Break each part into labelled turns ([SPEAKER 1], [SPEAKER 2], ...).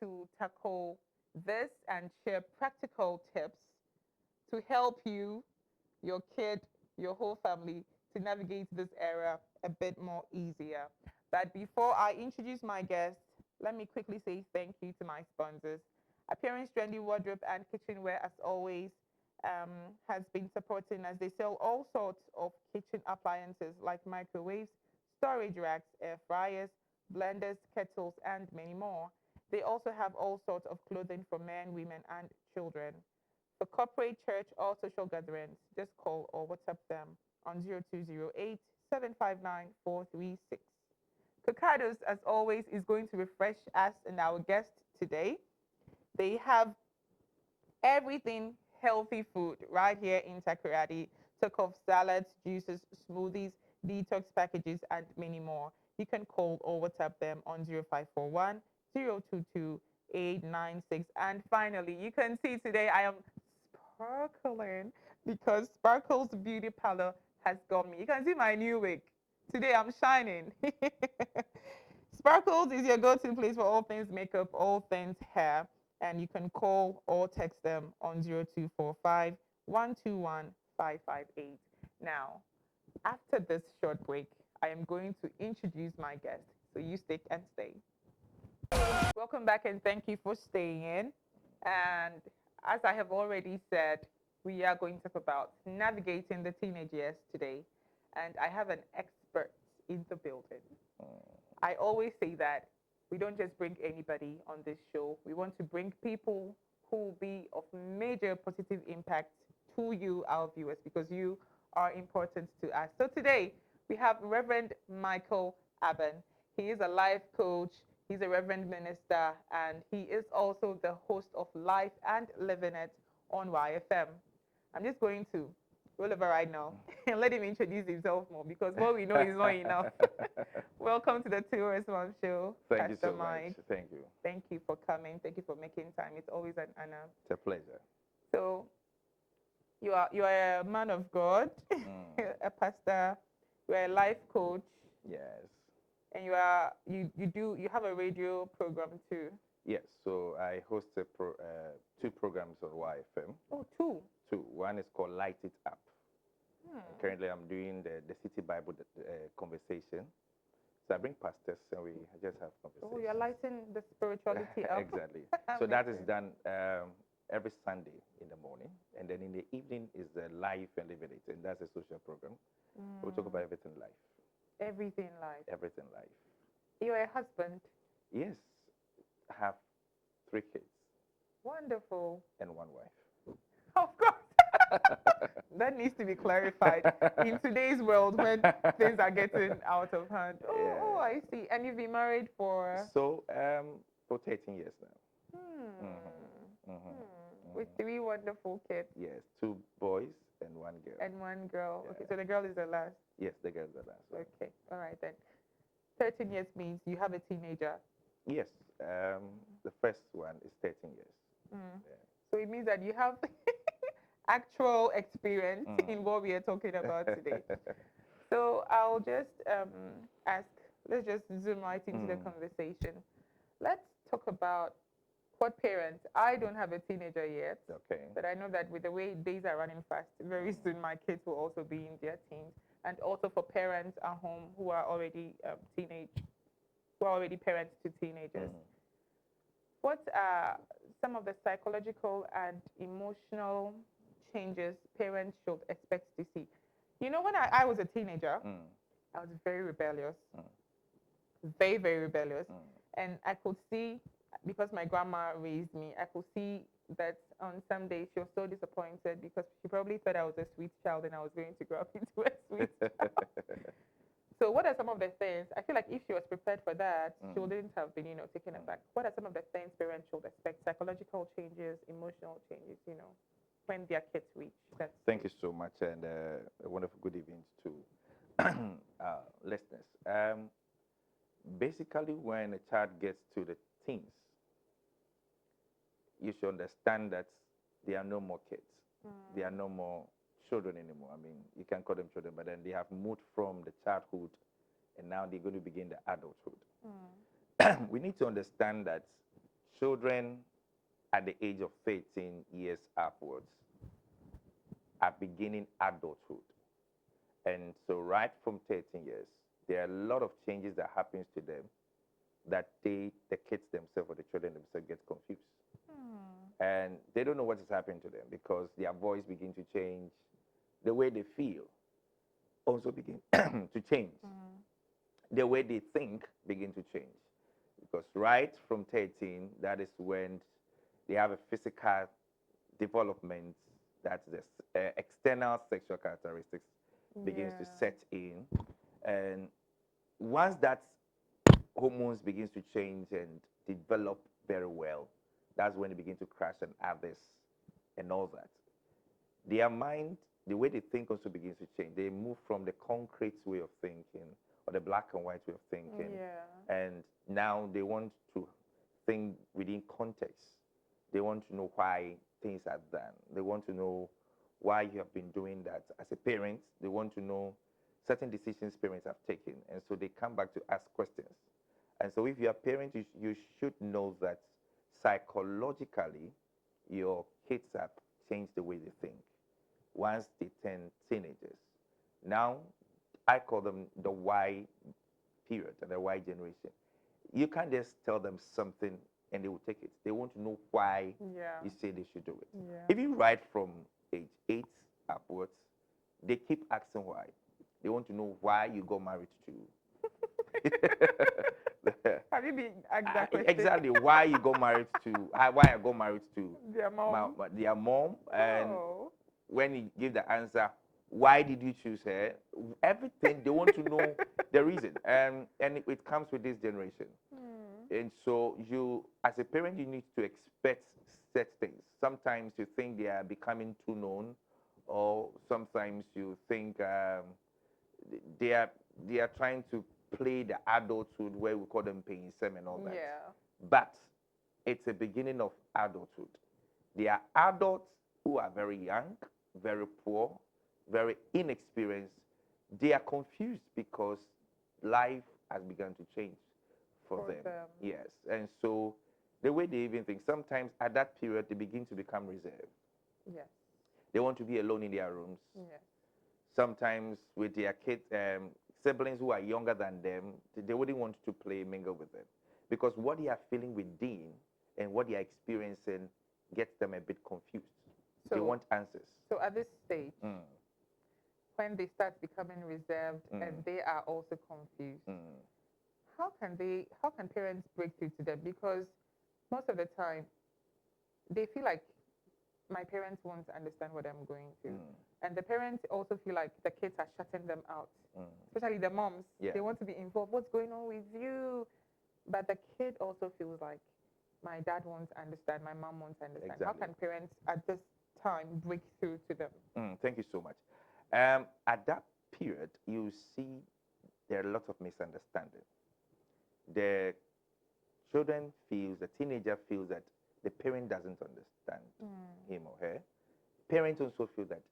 [SPEAKER 1] to tackle this and share practical tips to help you, your kid, your whole family to navigate this era a bit more easier. But before I introduce my guest, let me quickly say thank you to my sponsors. Appearance Trendy Wardrobe and Kitchenware, as always, has been supporting us. They sell all sorts of kitchen appliances like microwaves, storage racks, air fryers, blenders, kettles, and many more. They also have all sorts of clothing for men, women, and children. For corporate, church, or social gatherings, just call or WhatsApp them on 0208 759 436. Kokados, as always, is going to refresh us and our guest today. They have everything healthy food right here in Takoradi. Talk of salads, juices, smoothies, detox packages, and many more. You can call or WhatsApp them on 0541 022 896. And finally, you can see today I am sparkling because Sparkle's Beauty Parlor has got me. You can see my new wig. Today I'm shining. Sparkles is your go-to place for all things makeup, all things hair, and you can call or text them on 0245 121 558. Now, after this short break, I am going to introduce my guest. So you stick and stay. Welcome back and thank you for staying. And as I have already said, we are going to talk about navigating the teenage years today. And I have an expert in the building. I always say that we don't just bring anybody on this show. We want to bring people who will be of major positive impact to you, our viewers, because you are important to us. So today we have Reverend Michael Abban. He is a life coach, he's a Reverend minister, and he is also the host of Life and Living It on YFM. I'm just going to roll over right now and let him introduce himself more because what we know is not enough. Welcome to the Tourist Mom Show.
[SPEAKER 2] Thank you
[SPEAKER 1] Pastor
[SPEAKER 2] so
[SPEAKER 1] Mike.
[SPEAKER 2] much. Thank you.
[SPEAKER 1] Thank you for coming. Thank you for making time. It's always an honor.
[SPEAKER 2] It's a pleasure.
[SPEAKER 1] So you are a man of God, a pastor, you are a life coach,
[SPEAKER 2] Yes.
[SPEAKER 1] and you have a radio program too.
[SPEAKER 2] Yes. So I host two programs on YFM.
[SPEAKER 1] Oh, two.
[SPEAKER 2] Two. One is called Light It Up.
[SPEAKER 1] Hmm.
[SPEAKER 2] Currently, I'm doing the City Bible conversation. So I bring pastors and we just have conversations.
[SPEAKER 1] Oh, you're lighting the spirituality up.
[SPEAKER 2] Exactly. So that is done every Sunday in the morning, and then in the evening is the Life and Living It, and that's a social program. We talk about everything life.
[SPEAKER 1] Everything life.
[SPEAKER 2] Everything life.
[SPEAKER 1] You're a husband.
[SPEAKER 2] Yes, I have 3 kids.
[SPEAKER 1] Wonderful.
[SPEAKER 2] And 1 wife.
[SPEAKER 1] Of course. That needs to be clarified in today's world when things are getting out of hand. Oh,
[SPEAKER 2] Yeah.
[SPEAKER 1] oh, I see. And you've been married for?
[SPEAKER 2] So, for 13 years now.
[SPEAKER 1] With 3 wonderful kids.
[SPEAKER 2] Yes, 2 boys and 1 girl.
[SPEAKER 1] And 1 girl.
[SPEAKER 2] Yeah.
[SPEAKER 1] Okay, so the girl is the last.
[SPEAKER 2] Yes, the girl is the last one.
[SPEAKER 1] Okay, all right then. 13 years means you have a teenager.
[SPEAKER 2] Yes, the first one is 13 years. Yeah.
[SPEAKER 1] So it means that you have actual experience in what we are talking about today. So I'll just ask, let's just zoom right into the conversation. Let's talk about what parents, I don't have a teenager yet,
[SPEAKER 2] Okay.
[SPEAKER 1] but I know that with the way days are running fast, very soon my kids will also be in their teens. And also for parents at home who are already who are already parents to teenagers. What are some of the psychological and emotional changes parents should expect to see? You know, when I was a teenager, I was very rebellious, very, very rebellious. And I could see, because my grandma raised me, I could see that on some days she was so disappointed because she probably thought I was a sweet child and I was going to grow up into a sweet child. So what are some of the things, I feel like if she was prepared for that, she wouldn't have been, taken aback. What are some of the things parents should expect? Psychological changes, emotional changes, when their kids reach that stage?
[SPEAKER 2] Thank you so much, and a wonderful good evening to listeners. Basically, when a child gets to the teens, you should understand that they are no more kids. They are no more children anymore. I mean, you can call them children, but then they have moved from the childhood, and now they're going to begin the adulthood. We need to understand that children at the age of 13 years upwards are beginning adulthood. And so right from 13 years, there are a lot of changes that happens to them that the kids themselves or the children themselves get confused. And they don't know what is happening to them because their voice begin to change, the way they feel also begin to change, the way they think begin to change. Because right from 13, that is when they have a physical development, that's the external sexual characteristics begins to
[SPEAKER 1] Yeah.
[SPEAKER 2] set in. And once that hormones begins to change and develop very well, that's when they begin to crash on others and all that. Their mind, the way they think also begins to change. They move from the concrete way of thinking or the black and white way of thinking,
[SPEAKER 1] Yeah.
[SPEAKER 2] and now they want to think within context. They want to know why things are done. They want to know why you have been doing that. As a parent, they want to know certain decisions parents have taken, and so they come back to ask questions. And so if you're a parent, you should know that psychologically, your kids have changed the way they think once they turn teenagers. Now, I call them the Y period, the Y generation. You can't just tell them something and they will take it. They want to know why
[SPEAKER 1] Yeah.
[SPEAKER 2] you say they should do it.
[SPEAKER 1] Yeah.
[SPEAKER 2] Even right from age 8 upwards, they keep asking why. They want to know why you got married to.
[SPEAKER 1] Have you been asked that question?
[SPEAKER 2] Exactly why you got married to, why I got married to
[SPEAKER 1] Their mom.
[SPEAKER 2] their mom, and
[SPEAKER 1] Oh.
[SPEAKER 2] when you give the answer, why did you choose her? Everything they want to know the reason, and it comes with this generation. And so you, as a parent, you need to expect set things. Sometimes you think they are becoming too known, or sometimes you think they are they are trying to play the adulthood where we call them paying sem and all that.
[SPEAKER 1] Yeah.
[SPEAKER 2] But it's a beginning of adulthood. They are adults who are very young, very poor, very inexperienced. They are confused because life has begun to change for
[SPEAKER 1] For
[SPEAKER 2] them.
[SPEAKER 1] them.
[SPEAKER 2] Yes. And so the way they even think, sometimes at that period, they begin to become reserved.
[SPEAKER 1] Yes.
[SPEAKER 2] They want to be alone in their rooms.
[SPEAKER 1] Yes.
[SPEAKER 2] Sometimes with their kids, siblings who are younger than them, they wouldn't want to play, mingle with them. Because what they are feeling within and what they are experiencing gets them a bit confused. They
[SPEAKER 1] So
[SPEAKER 2] want answers.
[SPEAKER 1] so at this stage,
[SPEAKER 2] Mm,
[SPEAKER 1] when they start becoming reserved and
[SPEAKER 2] mm,
[SPEAKER 1] they are also confused,
[SPEAKER 2] mm,
[SPEAKER 1] how can parents break through to them? Because most of the time they feel like my parents won't understand what I'm going through.
[SPEAKER 2] mm,
[SPEAKER 1] And the parents also feel like the kids are shutting them out,
[SPEAKER 2] mm.
[SPEAKER 1] especially the moms.
[SPEAKER 2] Yeah.
[SPEAKER 1] They want to be involved. What's going on with you? But the kid also feels like my dad won't understand, my mom won't understand. How
[SPEAKER 2] Exactly.
[SPEAKER 1] can parents at this time break through to them?
[SPEAKER 2] Thank you so much. At that period, you see there are lots of misunderstanding. The children feels, the teenager feels that the parent doesn't understand him or her. Parents also feel that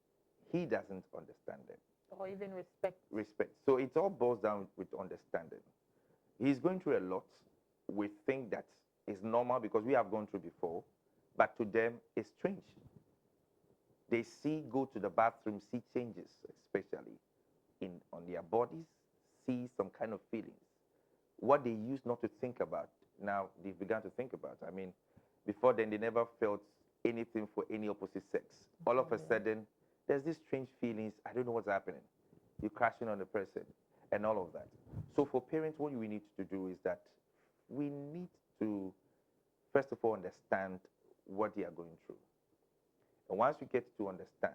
[SPEAKER 2] he doesn't understand them.
[SPEAKER 1] Or even respect.
[SPEAKER 2] Respect. So it all boils down with understanding. He's going through a lot. We think that is normal because we have gone through before, but to them it's strange. They see, go to the bathroom, see changes, especially in on their bodies, see some kind of feelings. What they used not to think about, now they've begun to think about. I mean, before then they never felt anything for any opposite sex. All of a sudden, there's these strange feelings. I don't know what's happening. You're crashing on the person and all of that. So for parents, what we need to do is that we need to first of all understand what they are going through. And once we get to understand,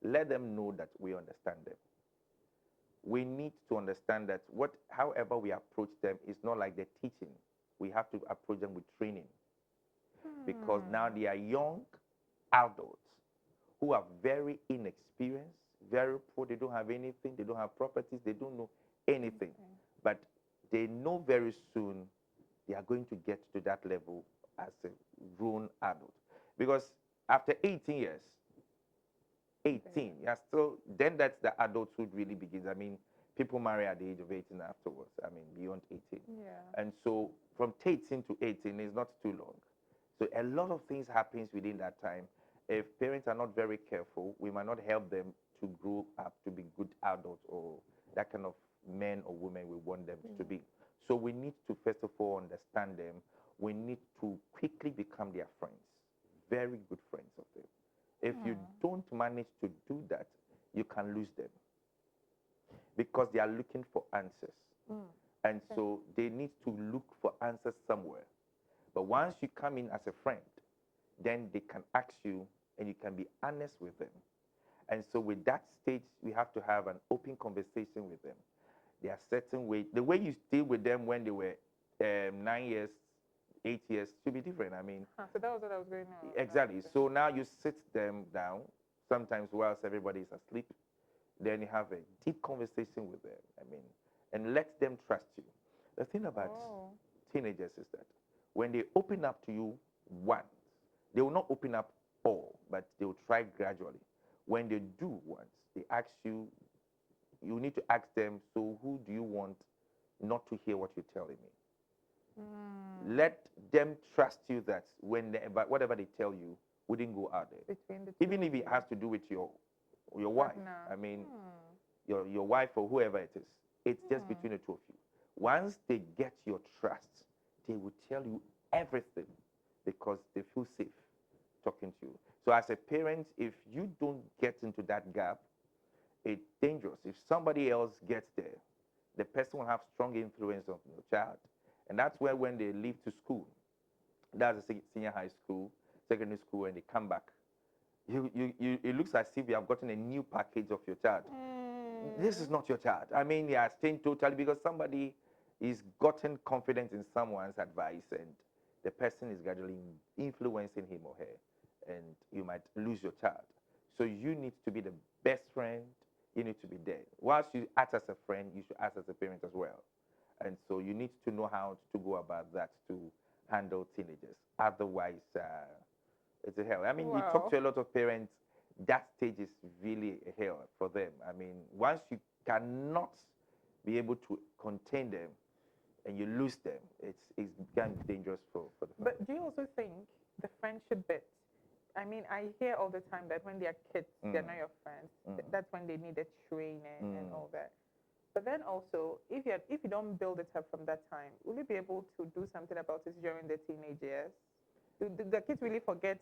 [SPEAKER 2] let them know that we understand them. We need to understand that however we approach them is not like the teaching. We have to approach them with training because now they are young adults who are very inexperienced, very poor. They don't have anything. They don't have properties. They don't know anything. But they know very soon they are going to get to that level as a grown adult. Because after 18 years, 18, you're still, then that's the adulthood really begins. I mean, people marry at the age of 18 afterwards. I mean, beyond 18.
[SPEAKER 1] Yeah.
[SPEAKER 2] And so from 18 to 18 is not too long. So a lot of things happens within that time. If parents are not very careful, we might not help them to grow up to be good adults or that kind of men or women we want them to be. So we need to first of all understand them. We need to quickly become their friends, very good friends of them. If you don't manage to do that, you can lose them because they are looking for answers. And so they need to look for answers somewhere. But once you come in as a friend, then they can ask you and you can be honest with them. And so with that stage, we have to have an open conversation with them. There are certain ways, the way you deal with them when they were 9 years, 8 years should be different. I mean,
[SPEAKER 1] So that was what I was going on.
[SPEAKER 2] exactly. So now you sit them down, sometimes whilst everybody is asleep, then you have a deep conversation with them. I mean, and let them trust you. The thing about teenagers is that when they open up to you once, they will not open up all, but they will try gradually. When they do once, they ask you, you need to ask them, so who do you want not to hear what you're telling me? Let them trust you that whatever they tell you wouldn't go out there.
[SPEAKER 1] Between the two
[SPEAKER 2] Even if it has to do with your wife.
[SPEAKER 1] partner.
[SPEAKER 2] I mean, your wife or whoever it is. It's just between the two of you. Once they get your trust, they will tell you everything because they feel safe talking to you. So as a parent, if you don't get into that gap, it's dangerous. If somebody else gets there, the person will have strong influence on your child. And that's where when they leave to school, that's a senior high school, secondary school, and they come back, it looks as if you have gotten a new package of your child. This is not your child. I mean, they are staying totally because somebody is gotten confidence in someone's advice and the person is gradually influencing him or her, and you might lose your child. So you need to be the best friend. You need to be there. Whilst you act as a friend, you should act as a parent as well. And so you need to know how to go about that to handle teenagers. Otherwise, it's a hell. I mean, we talk to a lot of parents. That stage is really a hell for them. I mean, once you cannot be able to contain them and you lose them, it's become dangerous for the family.
[SPEAKER 1] But do you also think the friendship bit? I mean, I hear all the time that when they're kids, they're not your friends. That's when they need the training and all that. But then also, if you don't build it up from that time, will you be able to do something about it during the teenage years? Do the kids really forget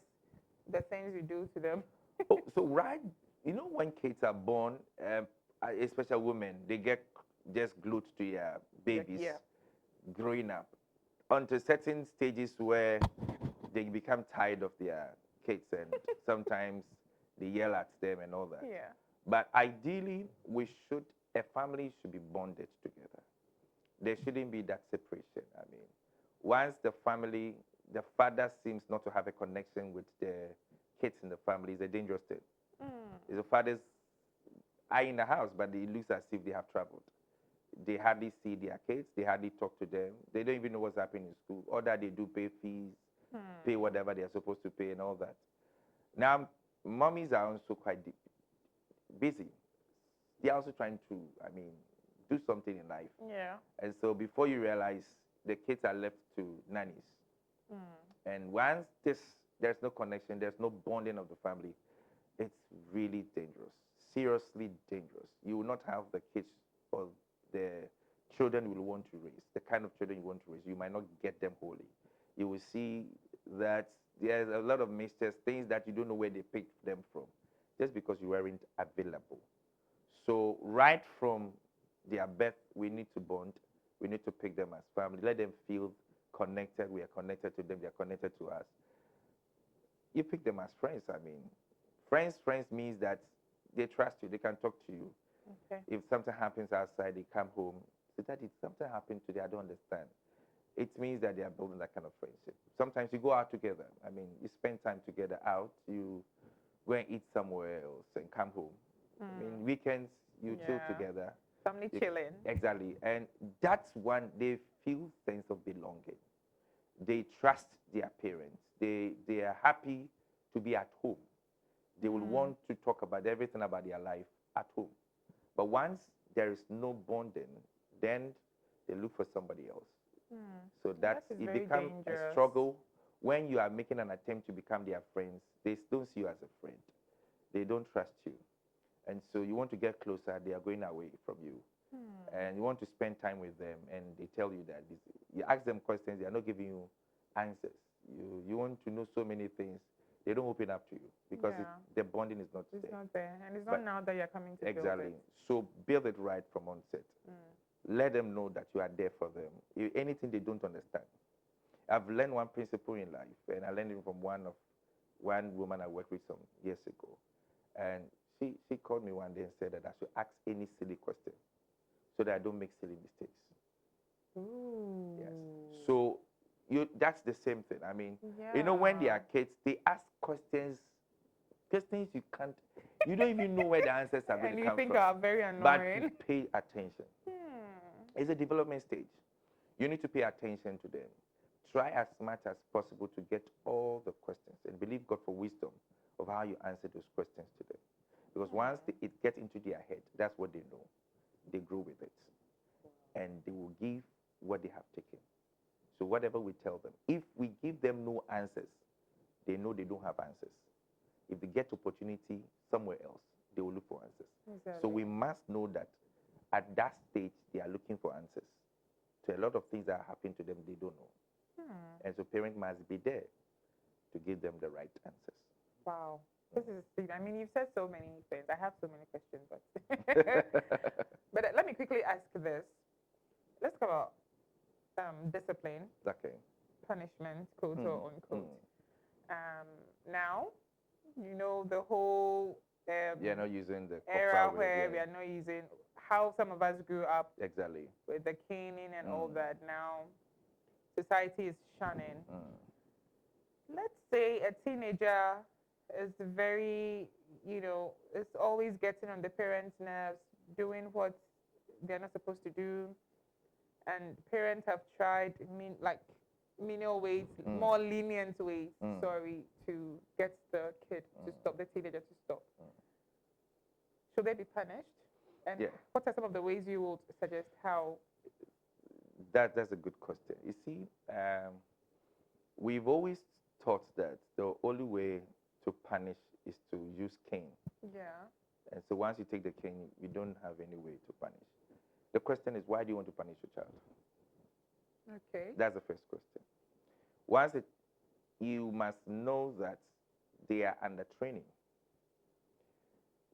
[SPEAKER 1] the things you do to them?
[SPEAKER 2] So right, when kids are born, especially women, they get just glued to their babies growing up until certain stages where they become tired of their kids and sometimes they yell at them and all that.
[SPEAKER 1] Yeah.
[SPEAKER 2] But ideally, a family should be bonded together. There shouldn't be that separation. I mean, once the father seems not to have a connection with the kids in the family, it's a dangerous thing. The fathers are in the house, but it looks as if they have traveled. They hardly see their kids. They hardly talk to them. They don't even know what's happening in school. Or that they do pay fees, pay whatever they're supposed to pay and all that. Now, mommies are also quite busy. They're also trying to, do something in life.
[SPEAKER 1] Yeah.
[SPEAKER 2] And so before you realize, the kids are left to nannies. And once there's no connection, there's no bonding of the family, it's really dangerous, seriously dangerous. You will not have the kids or the children you will want to raise, the kind of children you want to raise. You might not get them wholly. You will see that there's a lot of mixtures, things that you don't know where they picked them from, just because you weren't available. So right from their birth, we need to bond. We need to pick them as family. Let them feel connected. We are connected to them. They are connected to us. You pick them as friends. I mean, friends means that they trust you. They can talk to you.
[SPEAKER 1] Okay.
[SPEAKER 2] If something happens outside, they come home. Say, Daddy, something happened today. I don't understand. It means that they are building that kind of friendship. Sometimes you go out together. I mean, you spend time together out. You go and eat somewhere else and come home. I mean, weekends, you chill together.
[SPEAKER 1] Family chilling.
[SPEAKER 2] Exactly. And that's when they feel sense of belonging. They trust their parents. They are happy to be at home. They will want to talk about everything about their life at home. But once there is no bonding, then they look for somebody else. So
[SPEAKER 1] That
[SPEAKER 2] that
[SPEAKER 1] is
[SPEAKER 2] it
[SPEAKER 1] very
[SPEAKER 2] becomes a
[SPEAKER 1] dangerous.
[SPEAKER 2] struggle when you are making an attempt to become their friends. They don't see you as a friend. They don't trust you. And so you want to get closer, they are going away from you. And you want to spend time with them, and they tell you that you ask them questions, they are not giving you answers. You want to know so many things, they don't open up to you because
[SPEAKER 1] Yeah.
[SPEAKER 2] the bonding is not
[SPEAKER 1] It's
[SPEAKER 2] there.
[SPEAKER 1] not there. And it's not
[SPEAKER 2] But
[SPEAKER 1] now that you're coming to build
[SPEAKER 2] exactly.
[SPEAKER 1] it.
[SPEAKER 2] So build it right from onset. Let them know that you are there for them. Anything they don't understand. I've learned one principle in life, and I learned it from one woman I worked with some years ago. And she called me one day and said that I should ask any silly question so that I don't make silly mistakes.
[SPEAKER 1] Ooh.
[SPEAKER 2] Yes. So that's the same thing. I mean, when they
[SPEAKER 1] Yeah.
[SPEAKER 2] are kids, they ask questions you don't even know where the answers are going
[SPEAKER 1] And
[SPEAKER 2] to
[SPEAKER 1] you
[SPEAKER 2] come
[SPEAKER 1] think
[SPEAKER 2] from.
[SPEAKER 1] are very
[SPEAKER 2] But you
[SPEAKER 1] annoying.
[SPEAKER 2] pay attention. It's a development stage. You need to pay attention to them. Try as much as possible to get all the questions and believe God for wisdom of how you answer those questions to them. Because once it gets into their head, that's what they know. They grow with it. And they will give what they have taken. So whatever we tell them, if we give them no answers, they know they don't have answers. If they get opportunity somewhere else, they will look for answers. So we must know that at that stage, they are looking for answers to a lot of things that are happening to them they don't know. And so parents must be there to give them the right answers.
[SPEAKER 1] Wow. This is, I mean, you've said so many things. I have so many questions, but but let me quickly ask this. Let's talk about discipline,
[SPEAKER 2] Okay.
[SPEAKER 1] punishment, quote or unquote.
[SPEAKER 2] Mm.
[SPEAKER 1] Now, the whole
[SPEAKER 2] You're not using the
[SPEAKER 1] era
[SPEAKER 2] proper way.
[SPEAKER 1] where we
[SPEAKER 2] Yeah.
[SPEAKER 1] are not using how some of us grew up
[SPEAKER 2] Exactly.
[SPEAKER 1] with the caning and all that. Now, society is shunning. Let's say a teenager is very, is always getting on the parents' nerves, doing what they're not supposed to do, and parents have tried menial ways, more lenient ways, sorry, to get the kid to stop, the teenager to stop. Should they be punished? And
[SPEAKER 2] Yeah.
[SPEAKER 1] what are some of the ways you would suggest how?
[SPEAKER 2] That's a good question. You see, we've always thought that the only way to punish is to use cane.
[SPEAKER 1] Yeah.
[SPEAKER 2] And so once you take the cane, you don't have any way to punish. The question is, why do you want to punish your child?
[SPEAKER 1] Okay.
[SPEAKER 2] That's the first question. You must know that they are under training.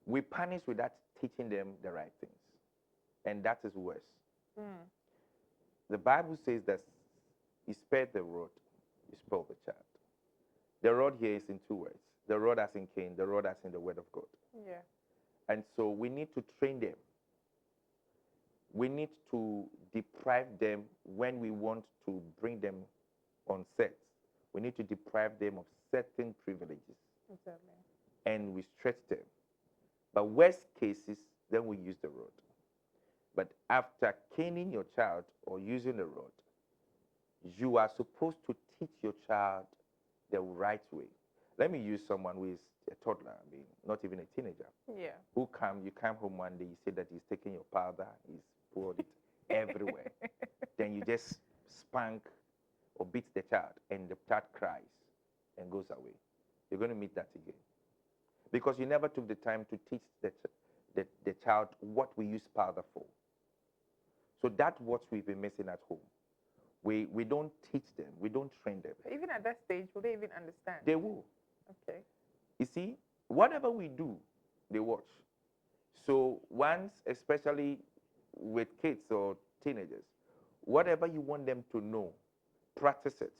[SPEAKER 2] We punish without teaching them the right things. And that is worse. The Bible says that you spare the rod, you spoil the child. The rod here is in two words. The rod as in Cain, the rod as in the word of God.
[SPEAKER 1] Yeah.
[SPEAKER 2] And so we need to train them. We need to deprive them when we want to bring them on set. We need to deprive them of certain privileges.
[SPEAKER 1] Exactly.
[SPEAKER 2] And we stretch them. But worst cases, then we use the rod. But after caning your child or using the rod, you are supposed to teach your child the right way. Let me use someone who is a toddler, not even a teenager.
[SPEAKER 1] Yeah.
[SPEAKER 2] You come home one day, you say that he's taking your powder, he's poured it everywhere. Then you just spank or beat the child, and the child cries and goes away. You're going to meet that again. Because you never took the time to teach the child what we use powder for. So that's what we've been missing at home. We don't teach them, we don't train them.
[SPEAKER 1] Even at that stage, will they even understand?
[SPEAKER 2] They will.
[SPEAKER 1] Okay.
[SPEAKER 2] You see, whatever we do, they watch. So once, especially with kids or teenagers, whatever you want them to know, practice it.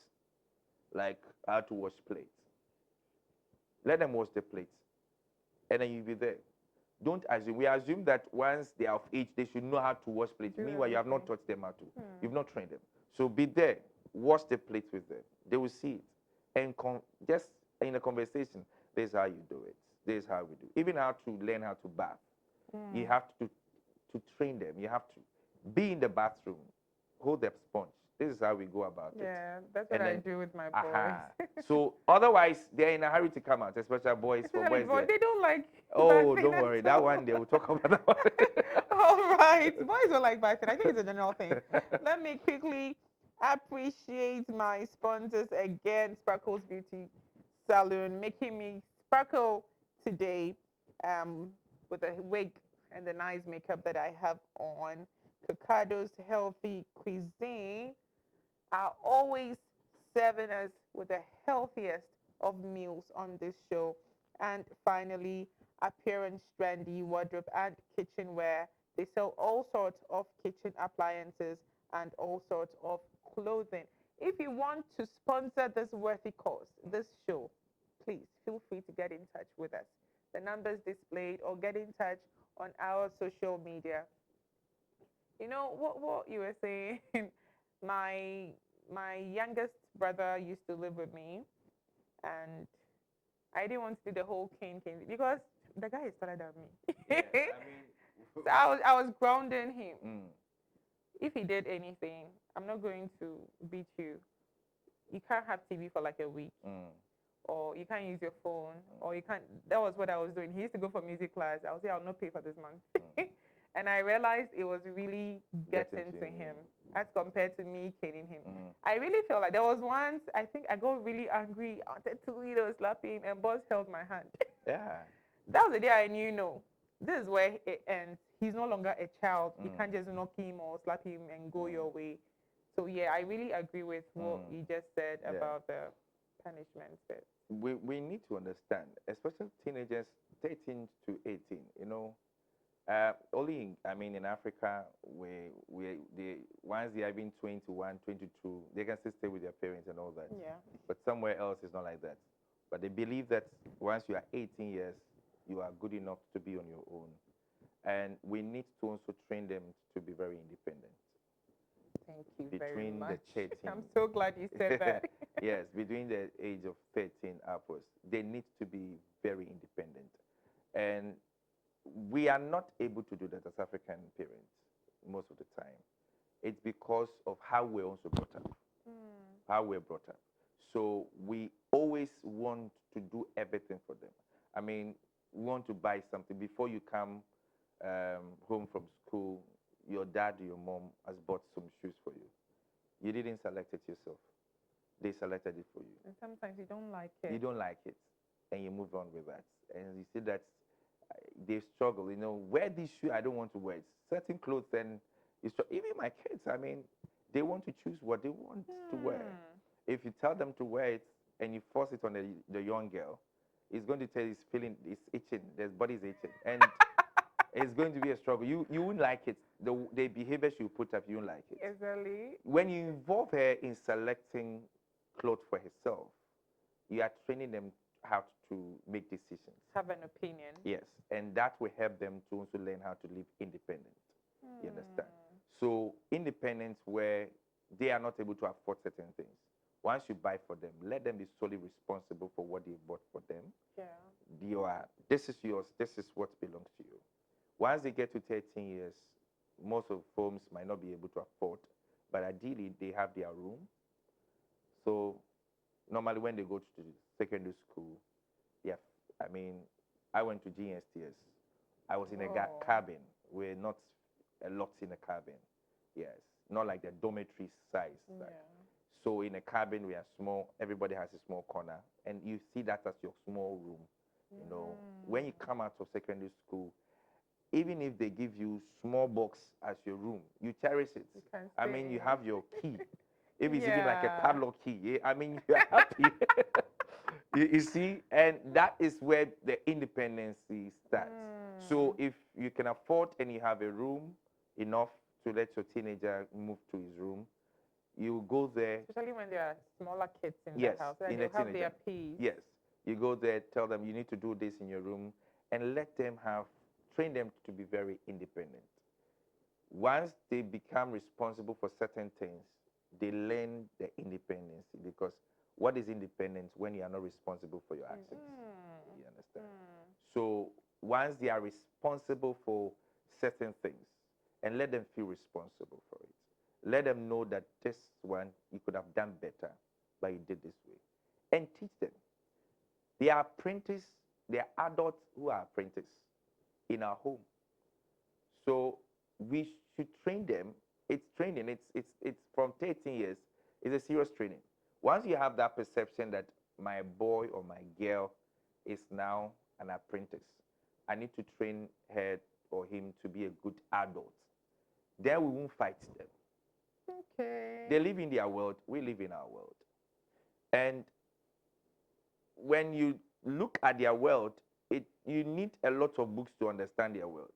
[SPEAKER 2] Like how to wash plates. Let them wash the plates. And then you'll be there. Don't assume. We assume that once they are of age, they should know how to wash plates. Meanwhile, you have not taught them how to. You've not trained them. So be there. Wash the plates with them. They will see it. And just in a conversation, this is how you do it. This is how we do. Even how to learn how to bath. You have to train them. You have to be in the bathroom, hold the sponge, This is how we go about it.
[SPEAKER 1] Yeah, that's what
[SPEAKER 2] And
[SPEAKER 1] I
[SPEAKER 2] then,
[SPEAKER 1] do with my boys.
[SPEAKER 2] aha. So otherwise, they're in a hurry to come out, especially boys. For
[SPEAKER 1] Especially
[SPEAKER 2] boys,
[SPEAKER 1] boys,
[SPEAKER 2] there.
[SPEAKER 1] they don't like
[SPEAKER 2] Oh,
[SPEAKER 1] vaccine
[SPEAKER 2] don't
[SPEAKER 1] at
[SPEAKER 2] worry. That one
[SPEAKER 1] all.
[SPEAKER 2] day we'll talk about that one.
[SPEAKER 1] All right, boys don't like vaccine. I think it's a general thing. Let me quickly appreciate my sponsors again, Sparkles Beauty Salon, making me sparkle today with a wig and the nice makeup that I have on. Cocado's Healthy Cuisine are always serving us with the healthiest of meals on this show. And finally, Appearance Trendy Wardrobe and Kitchenware. They sell all sorts of kitchen appliances and all sorts of clothing. If you want to sponsor this worthy cause, this show, please feel free to get in touch with us. The numbers displayed or get in touch on our social media. You know what you were saying? my my youngest brother used to live with me, and I didn't want to do the whole cane because the guy is taller than me.
[SPEAKER 2] Yes, I mean,
[SPEAKER 1] So I was grounding him.
[SPEAKER 2] mm,
[SPEAKER 1] If he did anything, I'm not going to beat you. You can't have TV for like a week,
[SPEAKER 2] mm,
[SPEAKER 1] or you can't use your phone, or you can't. That was what I was doing. He used to go for music class. I would say I'll not pay for this month, and I realized it was really
[SPEAKER 2] getting
[SPEAKER 1] getting
[SPEAKER 2] to
[SPEAKER 1] to
[SPEAKER 2] you.
[SPEAKER 1] him as compared to me caning him.
[SPEAKER 2] Mm,
[SPEAKER 1] I really felt like there was once I think I got really angry. I wanted to, slap him, and boss held my hand.
[SPEAKER 2] yeah.
[SPEAKER 1] That was the day I knew, no, this is where it ends. He's no longer a child. You
[SPEAKER 2] Mm,
[SPEAKER 1] can't just knock him or slap him and go
[SPEAKER 2] mm,
[SPEAKER 1] your way. So yeah, I really agree with what
[SPEAKER 2] mm,
[SPEAKER 1] you just said
[SPEAKER 2] yeah.
[SPEAKER 1] about the punishments. But
[SPEAKER 2] We need to understand, especially teenagers 13 to 18, only I mean in Africa they once they are even 21, 22, they can still stay with their parents and all that.
[SPEAKER 1] yeah,
[SPEAKER 2] But somewhere else it's not like that. But they believe that once you are 18 years, you are good enough to be on your own. And we need to also train them to be very independent
[SPEAKER 1] thank you very
[SPEAKER 2] between the
[SPEAKER 1] much.
[SPEAKER 2] 13.
[SPEAKER 1] I'm so glad you said that.
[SPEAKER 2] Yes, between the age of 13 upwards, they need to be very independent. And we are not able to do that as African parents most of the time. It's because of how we're also brought up,
[SPEAKER 1] Mm,
[SPEAKER 2] how we're brought up. So we always want to do everything for them. I mean, we want to buy something before you come home from school. Your dad or your mom has bought some shoes for you. You didn't select it yourself. They selected it for you.
[SPEAKER 1] and sometimes you don't like
[SPEAKER 2] You
[SPEAKER 1] it.
[SPEAKER 2] don't like it, and you move on with that. And you see that they struggle. Wear this shoe, I don't want to wear it. Certain clothes, then even my kids. I mean, they want to choose what they want to wear.
[SPEAKER 1] Hmm.
[SPEAKER 2] If you tell them to wear it and you force it on the young girl, it's going to tell you it's itching. Their body's itching, and it's going to be a struggle. You won't like it. The behavior she will put up, you won't like it.
[SPEAKER 1] Exactly.
[SPEAKER 2] When you involve her in selecting clothes for herself, you are training them how to make decisions.
[SPEAKER 1] Have an opinion.
[SPEAKER 2] Yes, and that will help them to also learn how to live independent. You understand?
[SPEAKER 1] Hmm.
[SPEAKER 2] So independence where they are not able to afford certain things. Once you buy for them, let them be solely responsible for what they bought for them.
[SPEAKER 1] Yeah.
[SPEAKER 2] This is yours. This is what belongs to you. Once they get to 13 years, most of homes might not be able to afford, but ideally they have their room. So normally when they go to secondary school, yeah, I mean, I went to GSTS. I was in a
[SPEAKER 1] Oh.
[SPEAKER 2] cabin. We're not a lot in a cabin. Yes, not like the dormitory size.
[SPEAKER 1] Yeah.
[SPEAKER 2] So in a cabin, we are small. Everybody has a small corner, and you see that as your small room. When you come out of secondary school, even if they give you small box as your room, you cherish it.
[SPEAKER 1] You can
[SPEAKER 2] I
[SPEAKER 1] stay
[SPEAKER 2] mean, you
[SPEAKER 1] in.
[SPEAKER 2] have your key. If it's even like a
[SPEAKER 1] Yeah.
[SPEAKER 2] padlock key, I mean, you're happy. You see, and that is where the independency starts. So
[SPEAKER 1] Mm.
[SPEAKER 2] if you can afford and you have a room enough to let your teenager move to his room, you go there.
[SPEAKER 1] Especially when there are smaller kids in the
[SPEAKER 2] Yes,
[SPEAKER 1] house, and
[SPEAKER 2] in a
[SPEAKER 1] they'll have their
[SPEAKER 2] teenager.
[SPEAKER 1] peace.
[SPEAKER 2] Yes, you go there, tell them you need to do this in your room, and let them train them to be very independent. Once they become responsible for certain things, they learn the independence because what is independence when you are not responsible for your actions?
[SPEAKER 1] Mm.
[SPEAKER 2] You understand?
[SPEAKER 1] Mm.
[SPEAKER 2] So once they are responsible for certain things, and let them feel responsible for it. Let them know that this one you could have done better, but you did this way. And teach them. They are apprentices, they are adults who are apprentices in our home. So we should train them. It's training. It's from 13 years. It's a serious training. Once you have that perception that my boy or my girl is now an apprentice, I need to train her or him to be a good adult. Then we won't fight them.
[SPEAKER 1] Okay.
[SPEAKER 2] They live in their world. We live in our world. And when you look at their world, you need a lot of books to understand their world.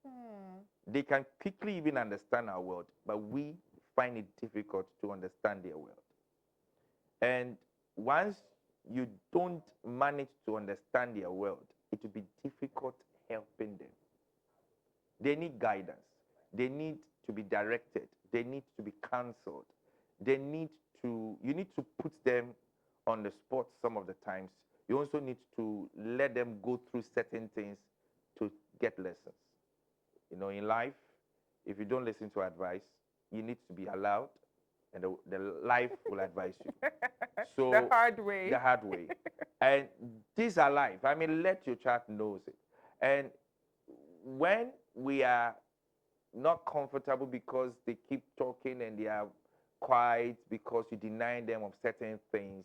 [SPEAKER 1] Hmm.
[SPEAKER 2] They can quickly even understand our world, but we find it difficult to understand their world. And once you don't manage to understand their world, it will be difficult helping them. They need guidance. They need to be directed. They need to be counseled. They need you need to put them on the spot some of the times. You also need to let them go through certain things to get lessons. In life, if you don't listen to advice, you need to be allowed, and the life will advise you.
[SPEAKER 1] The
[SPEAKER 2] So
[SPEAKER 1] hard way.
[SPEAKER 2] the hard way. And these are life. I mean, let your child knows it. And when we are not comfortable because they keep talking and they are quiet because you deny them of certain things,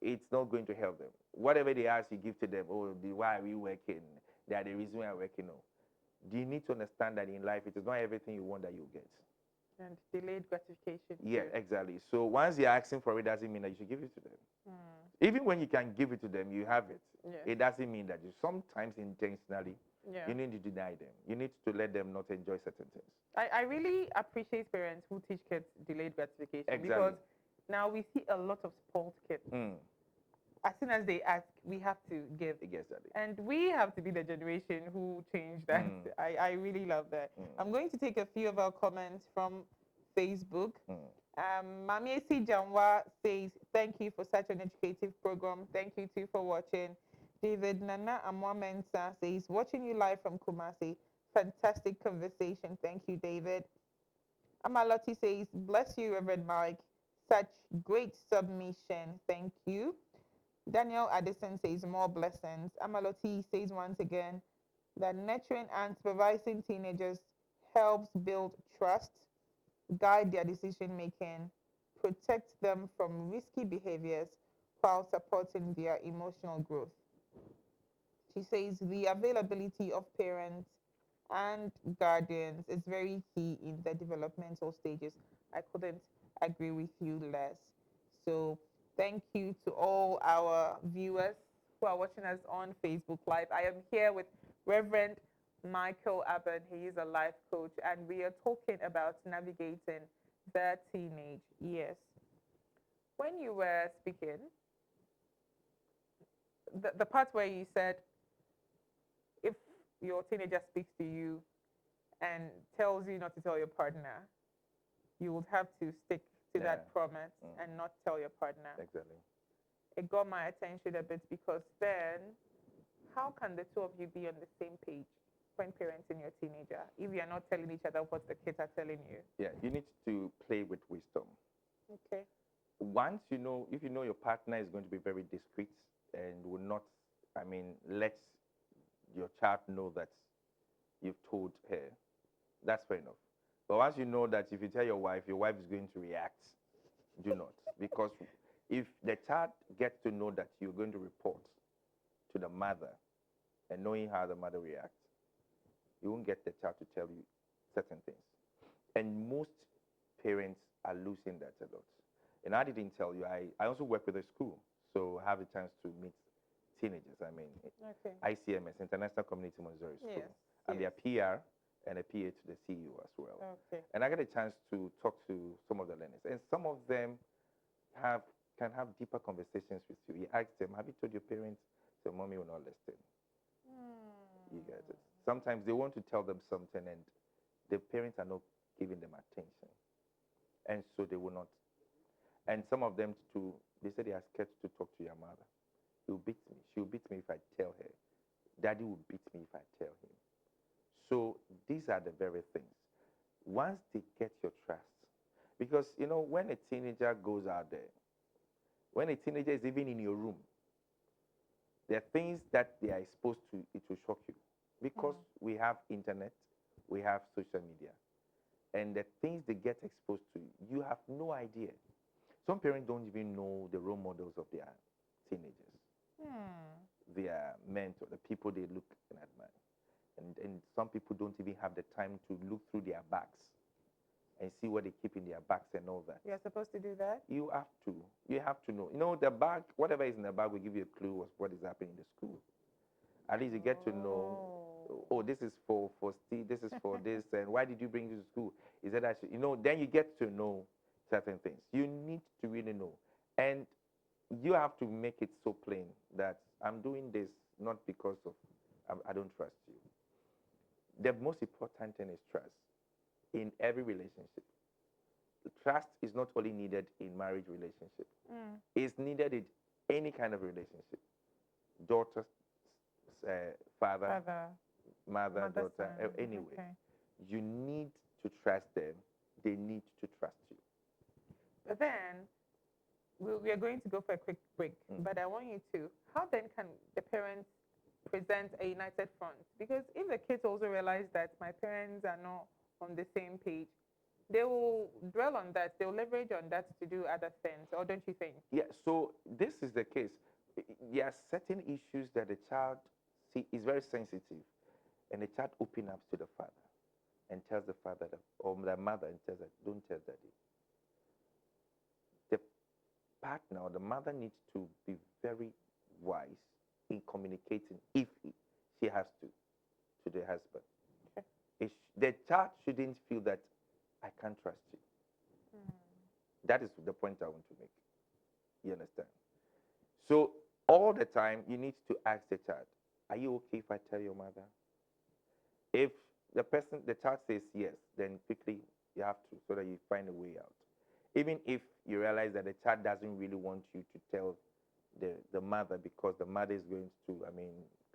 [SPEAKER 2] it's not going to help them. Whatever they ask, you give to them. Oh, why are we working? They are the reason why I'm working. No. Do you need to understand that in life, it is not everything you want that you get.
[SPEAKER 1] And delayed gratification.
[SPEAKER 2] Yeah,
[SPEAKER 1] Too.
[SPEAKER 2] exactly. So once you're asking for it, doesn't mean that you should give it to them.
[SPEAKER 1] Hmm.
[SPEAKER 2] Even when you can give it to them, you have it.
[SPEAKER 1] Yes.
[SPEAKER 2] It doesn't mean that you sometimes intentionally
[SPEAKER 1] Yeah.
[SPEAKER 2] you need to deny them. You need to let them not enjoy certain things.
[SPEAKER 1] I really appreciate parents who teach kids delayed gratification
[SPEAKER 2] Exactly.
[SPEAKER 1] because now we see a lot of spoiled kids.
[SPEAKER 2] Mm,
[SPEAKER 1] As soon as they ask, we have to give.
[SPEAKER 2] exactly.
[SPEAKER 1] And we have to be the generation who changed that.
[SPEAKER 2] Mm,
[SPEAKER 1] I really love that.
[SPEAKER 2] mm,
[SPEAKER 1] I'm going to take a few of our comments from Facebook.
[SPEAKER 2] mm.
[SPEAKER 1] Mami Esi Janwa says, thank you for such an educative program. Thank you too for watching. David Nana Amwa Mensa says, watching you live from Kumasi. Fantastic conversation. Thank you, David. Amaloti says, bless you, Reverend Mike. Such great submission. Thank you. Daniel Addison says, more blessings. Amaloti says once again that nurturing and supervising teenagers helps build trust, guide their decision making, protect them from risky behaviors while supporting their emotional growth. She says the availability of parents and guardians is very key in the developmental stages. I couldn't agree with you less. So, thank you to all our viewers who are watching us on Facebook Live. I am here with Reverend Michael Abban. He is a life coach, and we are talking about navigating the teenage years. When you were speaking, the part where you said if your teenager speaks to you and tells you not to tell your partner, you would have to stick to
[SPEAKER 2] Yeah.
[SPEAKER 1] that promise
[SPEAKER 2] Mm.
[SPEAKER 1] and not tell your partner.
[SPEAKER 2] Exactly.
[SPEAKER 1] It got my attention a bit because then how can the two of you be on the same page when parenting your teenager if you're not telling each other what the kids are telling you?
[SPEAKER 2] Yeah, you need to play with wisdom.
[SPEAKER 1] Okay.
[SPEAKER 2] Once you know, if you know your partner is going to be very discreet and will not, let your child know that you've told her, that's fair enough. But once you know that if you tell your wife is going to react, do not. Because if the child gets to know that you're going to report to the mother and knowing how the mother reacts, you won't get the child to tell you certain things. And most parents are losing that a lot. And I didn't tell you, I also work with a school, so I have a chance to meet teenagers.
[SPEAKER 1] Okay.
[SPEAKER 2] ICMS, International Community Missouri School.
[SPEAKER 1] Yes.
[SPEAKER 2] I'm their PR and a PA to the CEO as well.
[SPEAKER 1] Okay.
[SPEAKER 2] And I get a chance to talk to some of the learners. And some of them can have deeper conversations with you. You ask them, have you told your parents? So mommy will not listen. You get it. Sometimes they want to tell them something and the parents are not giving them attention. And so they will not. And some of them too, they say they are scared to talk to your mother. He'll beat me. She'll beat me if I tell her. Daddy will beat me if I tell him. So these are the very things. Once they get your trust, because when a teenager goes out there, when a teenager is even in your room, there are things that they are exposed to, it will shock you. Because we have internet, we have social media, and the things they get exposed to, you have no idea. Some parents don't even know the role models of their teenagers, their mentor, the people they look and admire. And some people don't even have the time to look through their bags and see what they keep in their bags and all that.
[SPEAKER 1] You're supposed to do that?
[SPEAKER 2] You have to. You have to know. The bag, whatever is in the bag will give you a clue of what is happening in the school. At least you get to know, oh, this is for Steve, this is for this, and why did you bring this to school? Is that actually, then you get to know certain things. You need to really know. And you have to make it so plain that I'm doing this not because of I don't trust you. The most important thing is trust in every relationship. Trust is not only needed in marriage relationship. It's needed in any kind of relationship. Daughter, father, mother, daughter, anyway.
[SPEAKER 1] Okay.
[SPEAKER 2] You need to trust them. They need to trust you.
[SPEAKER 1] But then we are going to go for a quick break. But I want you to, how then can the parents present a united front? Because if the kids also realize that my parents are not on the same page, they will dwell on that. They'll leverage on that to do other things, or don't you think?
[SPEAKER 2] Yeah, so this is the case. There are certain issues that the child is very sensitive, and the child opens up to the father and tells the father or the mother and tells her, don't tell daddy. The partner or the mother needs to be very wise in communicating if she has to the husband. Okay. The child shouldn't feel that I can't trust you. That is the point I want to make. You understand? So all the time you need to ask the child, are you okay if I tell your mother? If the child says yes, then quickly you have to, so that you find a way out. Even if you realize that the child doesn't really want you to tell the mother, because the mother is going to,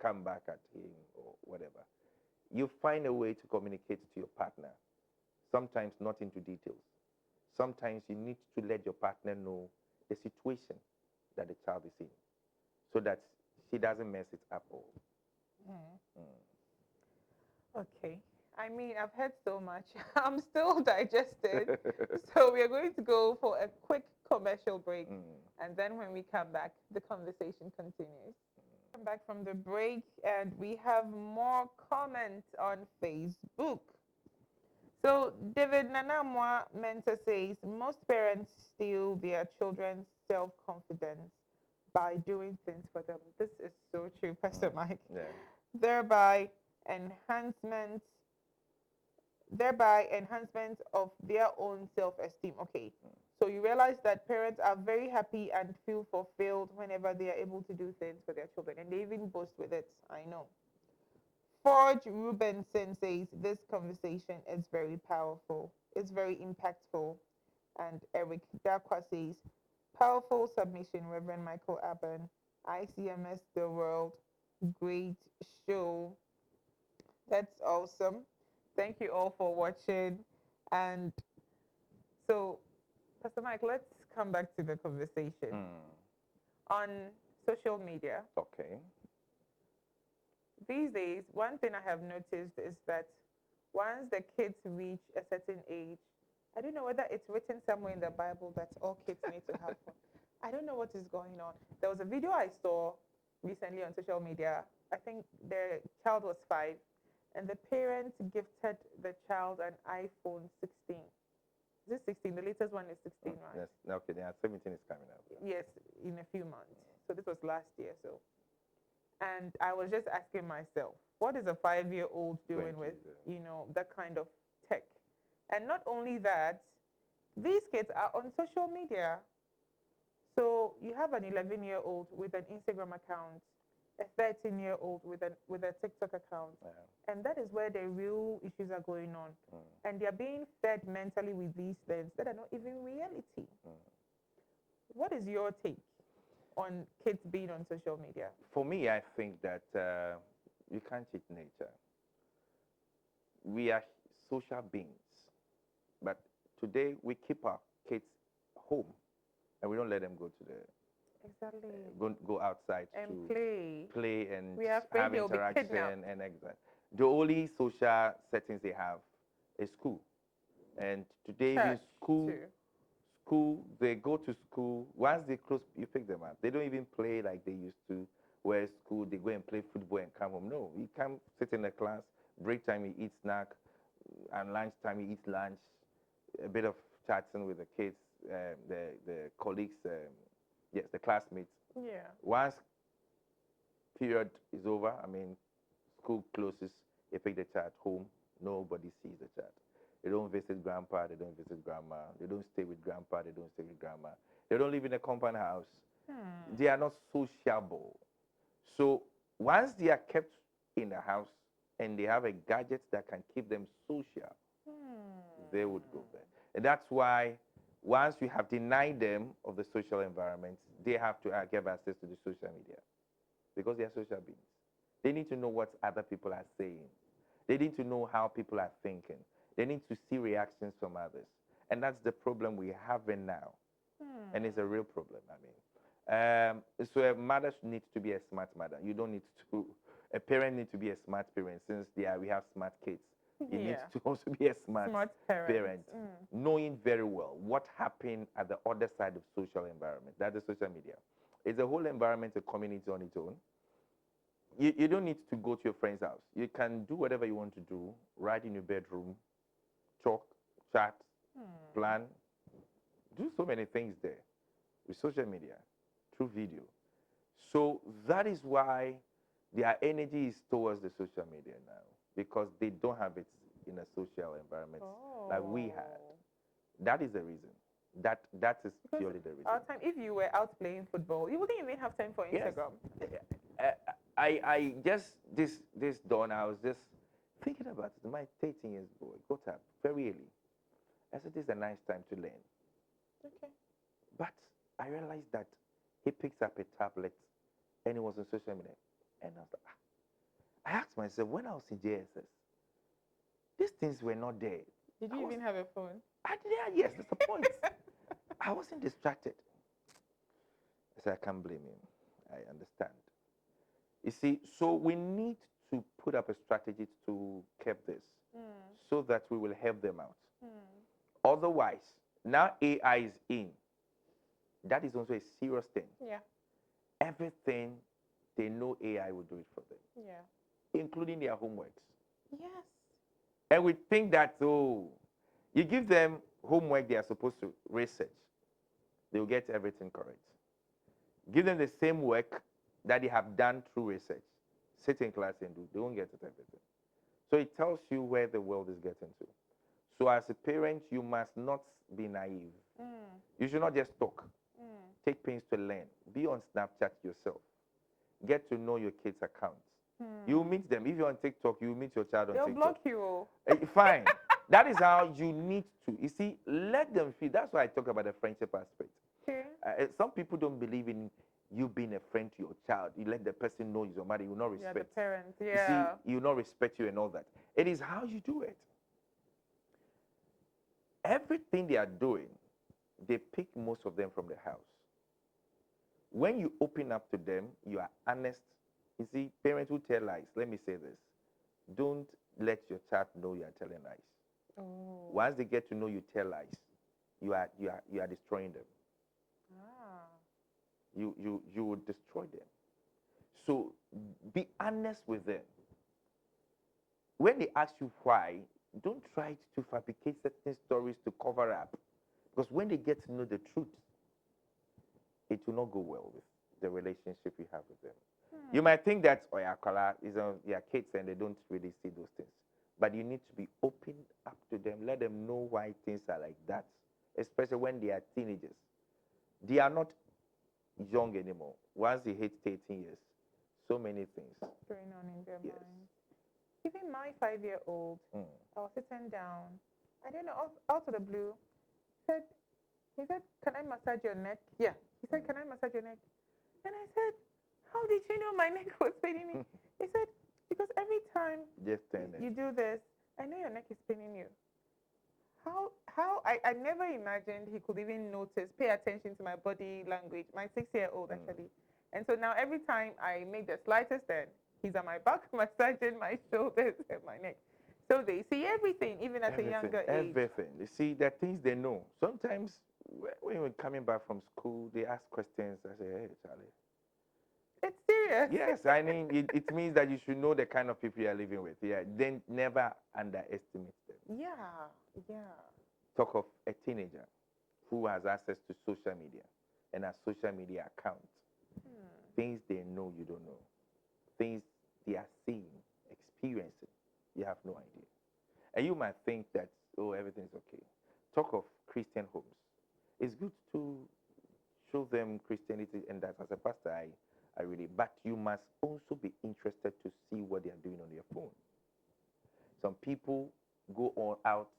[SPEAKER 2] come back at him or whatever. You find a way to communicate to your partner. Sometimes not into details. Sometimes you need to let your partner know the situation that the child is in, so that she doesn't mess it up all.
[SPEAKER 1] Okay. I've heard so much. I'm still digested. So we are going to go for a quick commercial break. And then when we come back, the conversation continues. Come back from the break, and we have more comments on Facebook. So David Nanamwa Mentor says most parents steal their children's self-confidence by doing things for them. This is so true, Pastor Mike.
[SPEAKER 2] Yeah.
[SPEAKER 1] Thereby enhancement of their own self-esteem. Okay. So you realize that parents are very happy and feel fulfilled whenever they are able to do things for their children, and they even boast with it. I know. Forge Rubenson says this conversation is very powerful. It's very impactful. And Eric Dakwa says, powerful submission, Reverend Michael Abban. ICMS The World. Great show. That's awesome. Thank you all for watching. And so, Pastor Mike, let's come back to the conversation. On social media,
[SPEAKER 2] Okay.
[SPEAKER 1] these days, one thing I have noticed is that once the kids reach a certain age, I don't know whether it's written somewhere in the Bible that all kids need to have fun. I don't know what is going on. There was a video I saw recently on social media. I think the child was 5, and the parents gifted the child an iPhone 16. Is it 16? The latest one is 16, right?
[SPEAKER 2] Yes. Okay. Yeah. 17 is coming up.
[SPEAKER 1] Yes, in a few months. So this was last year. So, and I was just asking myself, what is a 5-year-old doing with, that kind of tech? And not only that, these kids are on social media. So you have an 11-year-old with an Instagram account, a 13-year-old with a TikTok account, and that is where the real issues are going on. And they are being fed mentally with these things that are not even reality. What is your take on kids being on social media?
[SPEAKER 2] For me, I think that you can't cheat nature. We are social beings. But today we keep our kids home and we don't let them go to the
[SPEAKER 1] Exactly.
[SPEAKER 2] go outside
[SPEAKER 1] And
[SPEAKER 2] to
[SPEAKER 1] play.
[SPEAKER 2] play and
[SPEAKER 1] We are afraid
[SPEAKER 2] have
[SPEAKER 1] they'll be kidnapped.
[SPEAKER 2] interaction and exact. The only social settings they have is school. And today even
[SPEAKER 1] Church
[SPEAKER 2] school
[SPEAKER 1] too.
[SPEAKER 2] they go to school. Once they close, you pick them up. They don't even play like they used to. Where school they go and play football and come home. No, you come sit in the class. Break time you eat snack, and lunch time you eat lunch. A bit of chatting with the kids, the colleagues, yes, the classmates.
[SPEAKER 1] Yeah.
[SPEAKER 2] Once period is over, I mean, school closes, you pick the child home, nobody sees the child. They don't visit grandpa, they don't visit grandma, they don't stay with grandpa, they don't stay with grandma. They don't live in a compound house. They are not sociable. So once they are kept in the house and they have a gadget that can keep them social, they would go there. And that's why once you have denied them of the social environment, they have to give access to the social media because they are social beings. They need to know what other people are saying. They need to know how people are thinking. They need to see reactions from others. And that's the problem we have in now. And it's a real problem, I mean. So a mother needs to be a smart mother. You don't need to, a parent needs to be a smart parent since we have smart kids. You need
[SPEAKER 1] Yeah.
[SPEAKER 2] to also be a smart,
[SPEAKER 1] Smart parent.
[SPEAKER 2] parent, knowing very well what happened at the other side of social environment. That's the social media. It's a whole environment, a community on its own. You don't need to go to your friend's house. You can do whatever you want to do right in your bedroom, talk, chat, plan, do so many things there with social media, through video. So that is why their energy is towards the social media now because they don't have it in a social environment like we had. That is the reason. That is
[SPEAKER 1] Because
[SPEAKER 2] purely the reason.
[SPEAKER 1] our time, if you were out playing football, you wouldn't even have time for
[SPEAKER 2] Yes.
[SPEAKER 1] Instagram.
[SPEAKER 2] I just this dawn I was just thinking about it. My 13 years boy got up very early. I said this is a nice time to learn.
[SPEAKER 1] Okay.
[SPEAKER 2] But I realized that he picks up a tablet and he was on social media. And I was like, I asked myself when I was in JSS, these things were not there.
[SPEAKER 1] Did
[SPEAKER 2] I
[SPEAKER 1] you
[SPEAKER 2] was-
[SPEAKER 1] even have a phone?
[SPEAKER 2] I did, yes, that's the point. I wasn't distracted. I said, I can't blame him. I understand. You see, so we need to put up a strategy to keep this so that we will help them out. Otherwise, now AI is in. That is also a serious thing.
[SPEAKER 1] Yeah.
[SPEAKER 2] Everything they know AI will do it for them,
[SPEAKER 1] Yeah.
[SPEAKER 2] including their homeworks.
[SPEAKER 1] Yes.
[SPEAKER 2] And we think that, oh, you give them homework they are supposed to research, they will get everything correct. Give them the same work that they have done through research. Sit in class and do, they won't get it everything. So it tells you where the world is getting to. So as a parent, you must not be naive. You should not just talk. Take pains to learn. Be on Snapchat yourself. Get to know your kids' accounts. You meet them. If you're on TikTok, you meet your child on
[SPEAKER 1] They'll
[SPEAKER 2] TikTok.
[SPEAKER 1] block you.
[SPEAKER 2] Fine. That is how you need to. You see, let them feel. That's why I talk about the friendship aspect.
[SPEAKER 1] Okay.
[SPEAKER 2] Some people don't believe in you being a friend to your child. You let the person know he's your mother. You will not
[SPEAKER 1] Yeah,
[SPEAKER 2] respect.
[SPEAKER 1] the parent.
[SPEAKER 2] You
[SPEAKER 1] Yeah.
[SPEAKER 2] see, you will not respect you and all that. It is how you do it. Everything they are doing, they pick most of them from the house. When you open up to them, you are honest. You see, parents who tell lies, let me say this. Don't let your child know you are telling lies.
[SPEAKER 1] Oh.
[SPEAKER 2] Once they get to know you tell lies, you are destroying them.
[SPEAKER 1] Ah.
[SPEAKER 2] You will destroy them. So be honest with them. When they ask you why, don't try to fabricate certain stories to cover up. Because when they get to know the truth, it will not go well with the relationship you have with them. You might think that Oyakala is on their kids and they don't really see those things. But you need to be open up to them. Let them know why things are like that, especially when they are teenagers. They are not young anymore. Once they hit 13 years, so many things.
[SPEAKER 1] Going on in their
[SPEAKER 2] Yes.
[SPEAKER 1] minds. Even my 5-year-old, I was sitting down. I don't know, out of the blue, he said, can I massage your neck? Yeah. He said, can I massage your neck? And I said, how did you know my neck was paining me? He said, because every time
[SPEAKER 2] Just turn
[SPEAKER 1] you
[SPEAKER 2] it.
[SPEAKER 1] do this, I know your neck is paining you. I never imagined he could even notice, pay attention to my body language, my 6-year-old
[SPEAKER 2] Mm.
[SPEAKER 1] actually. And so now every time I make the slightest turn, he's on my back, massaging my shoulders and my neck. So they see everything, even at a
[SPEAKER 2] Everything,
[SPEAKER 1] younger age.
[SPEAKER 2] everything. You see, there are things they know. Sometimes when we're coming back from school, they ask questions. I say, hey, Charlie.
[SPEAKER 1] It's serious.
[SPEAKER 2] Yes, I mean, it means that you should know the kind of people you are living with. Yeah, then never underestimate them.
[SPEAKER 1] Yeah, yeah.
[SPEAKER 2] Talk of a teenager who has access to social media and a social media account.
[SPEAKER 1] Hmm.
[SPEAKER 2] Things they know you don't know. Things they are seeing, experiencing. You have no idea. And you might think that, oh, everything's okay. Talk of Christian homes. It's good to show them Christianity, and that as a pastor, I really, but you must also be interested to see what they are doing on their phone. Some people go on out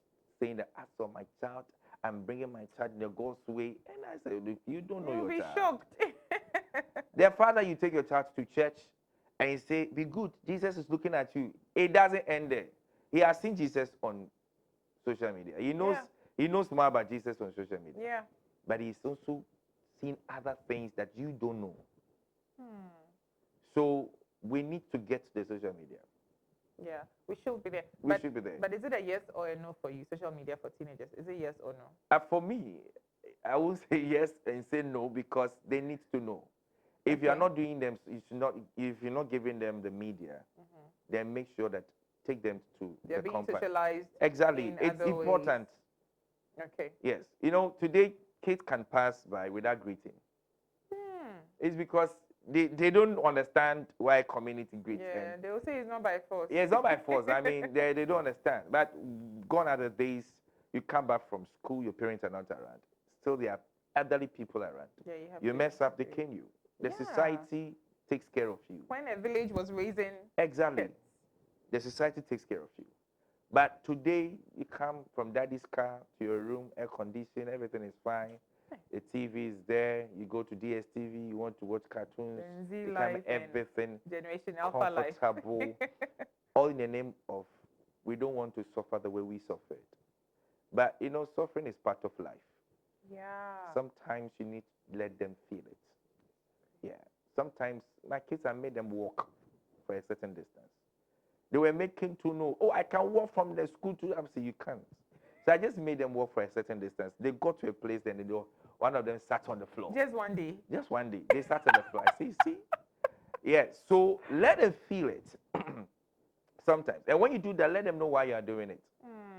[SPEAKER 2] saying that I saw my child, I'm bringing my child in the God's way, and I say, look, you don't know
[SPEAKER 1] You'll
[SPEAKER 2] your
[SPEAKER 1] be
[SPEAKER 2] child.
[SPEAKER 1] shocked.
[SPEAKER 2] Their father, you take your child to church, and you say, be good, Jesus is looking at you. It doesn't end there. He has seen Jesus on social media.
[SPEAKER 1] Yeah.
[SPEAKER 2] He knows more about Jesus on social media.
[SPEAKER 1] Yeah.
[SPEAKER 2] But he's also seen other things that you don't know.
[SPEAKER 1] Hmm.
[SPEAKER 2] So we need to get to the social media.
[SPEAKER 1] Yeah. We should be there.
[SPEAKER 2] We should be there.
[SPEAKER 1] But is it a yes or a no for you? Social media for teenagers. Is it yes or no?
[SPEAKER 2] For me, I will say yes and say no because they need to know. If you are
[SPEAKER 1] Okay.
[SPEAKER 2] not doing them, you should not. If you're not giving them the media, then make sure that take them to
[SPEAKER 1] They're
[SPEAKER 2] the
[SPEAKER 1] being
[SPEAKER 2] company.
[SPEAKER 1] socialized
[SPEAKER 2] Exactly,
[SPEAKER 1] in
[SPEAKER 2] it's
[SPEAKER 1] other ways.
[SPEAKER 2] important.
[SPEAKER 1] Okay.
[SPEAKER 2] Yes, you know, today kids can pass by without greeting.
[SPEAKER 1] Hmm.
[SPEAKER 2] It's because they don't understand why community greets. And
[SPEAKER 1] Yeah, they will say it's not by force.
[SPEAKER 2] yeah, it's not by force. I mean, they don't understand. But gone are the days you come back from school, your parents are not around. Still, there are elderly people around.
[SPEAKER 1] Yeah, you have
[SPEAKER 2] You
[SPEAKER 1] to
[SPEAKER 2] mess up, they
[SPEAKER 1] agree.
[SPEAKER 2] cane you. The
[SPEAKER 1] Yeah.
[SPEAKER 2] society takes care of you.
[SPEAKER 1] When a village was raising
[SPEAKER 2] Exactly.
[SPEAKER 1] kids.
[SPEAKER 2] The society takes care of you. But today, you come from daddy's car to your room, air conditioned, everything is fine. The TV is there. You go to DSTV, you want to watch cartoons.
[SPEAKER 1] Gen Z
[SPEAKER 2] You come
[SPEAKER 1] life and
[SPEAKER 2] everything
[SPEAKER 1] Generation Alpha life.
[SPEAKER 2] comfortable, all in the name of we don't want to suffer the way we suffered. But you know, suffering is part of life.
[SPEAKER 1] Yeah.
[SPEAKER 2] Sometimes you need to let them feel it. Yeah. Sometimes my kids, I made them walk for a certain distance. They were making to know, oh, I can walk from the school to. I'm saying you can't. So I just made them walk for a certain distance. They got to a place, and one of them sat on the floor.
[SPEAKER 1] Just one day.
[SPEAKER 2] Just one day, they sat on the floor. I say, see, yeah. So let them feel it sometimes, and when you do that, let them know why you are doing it,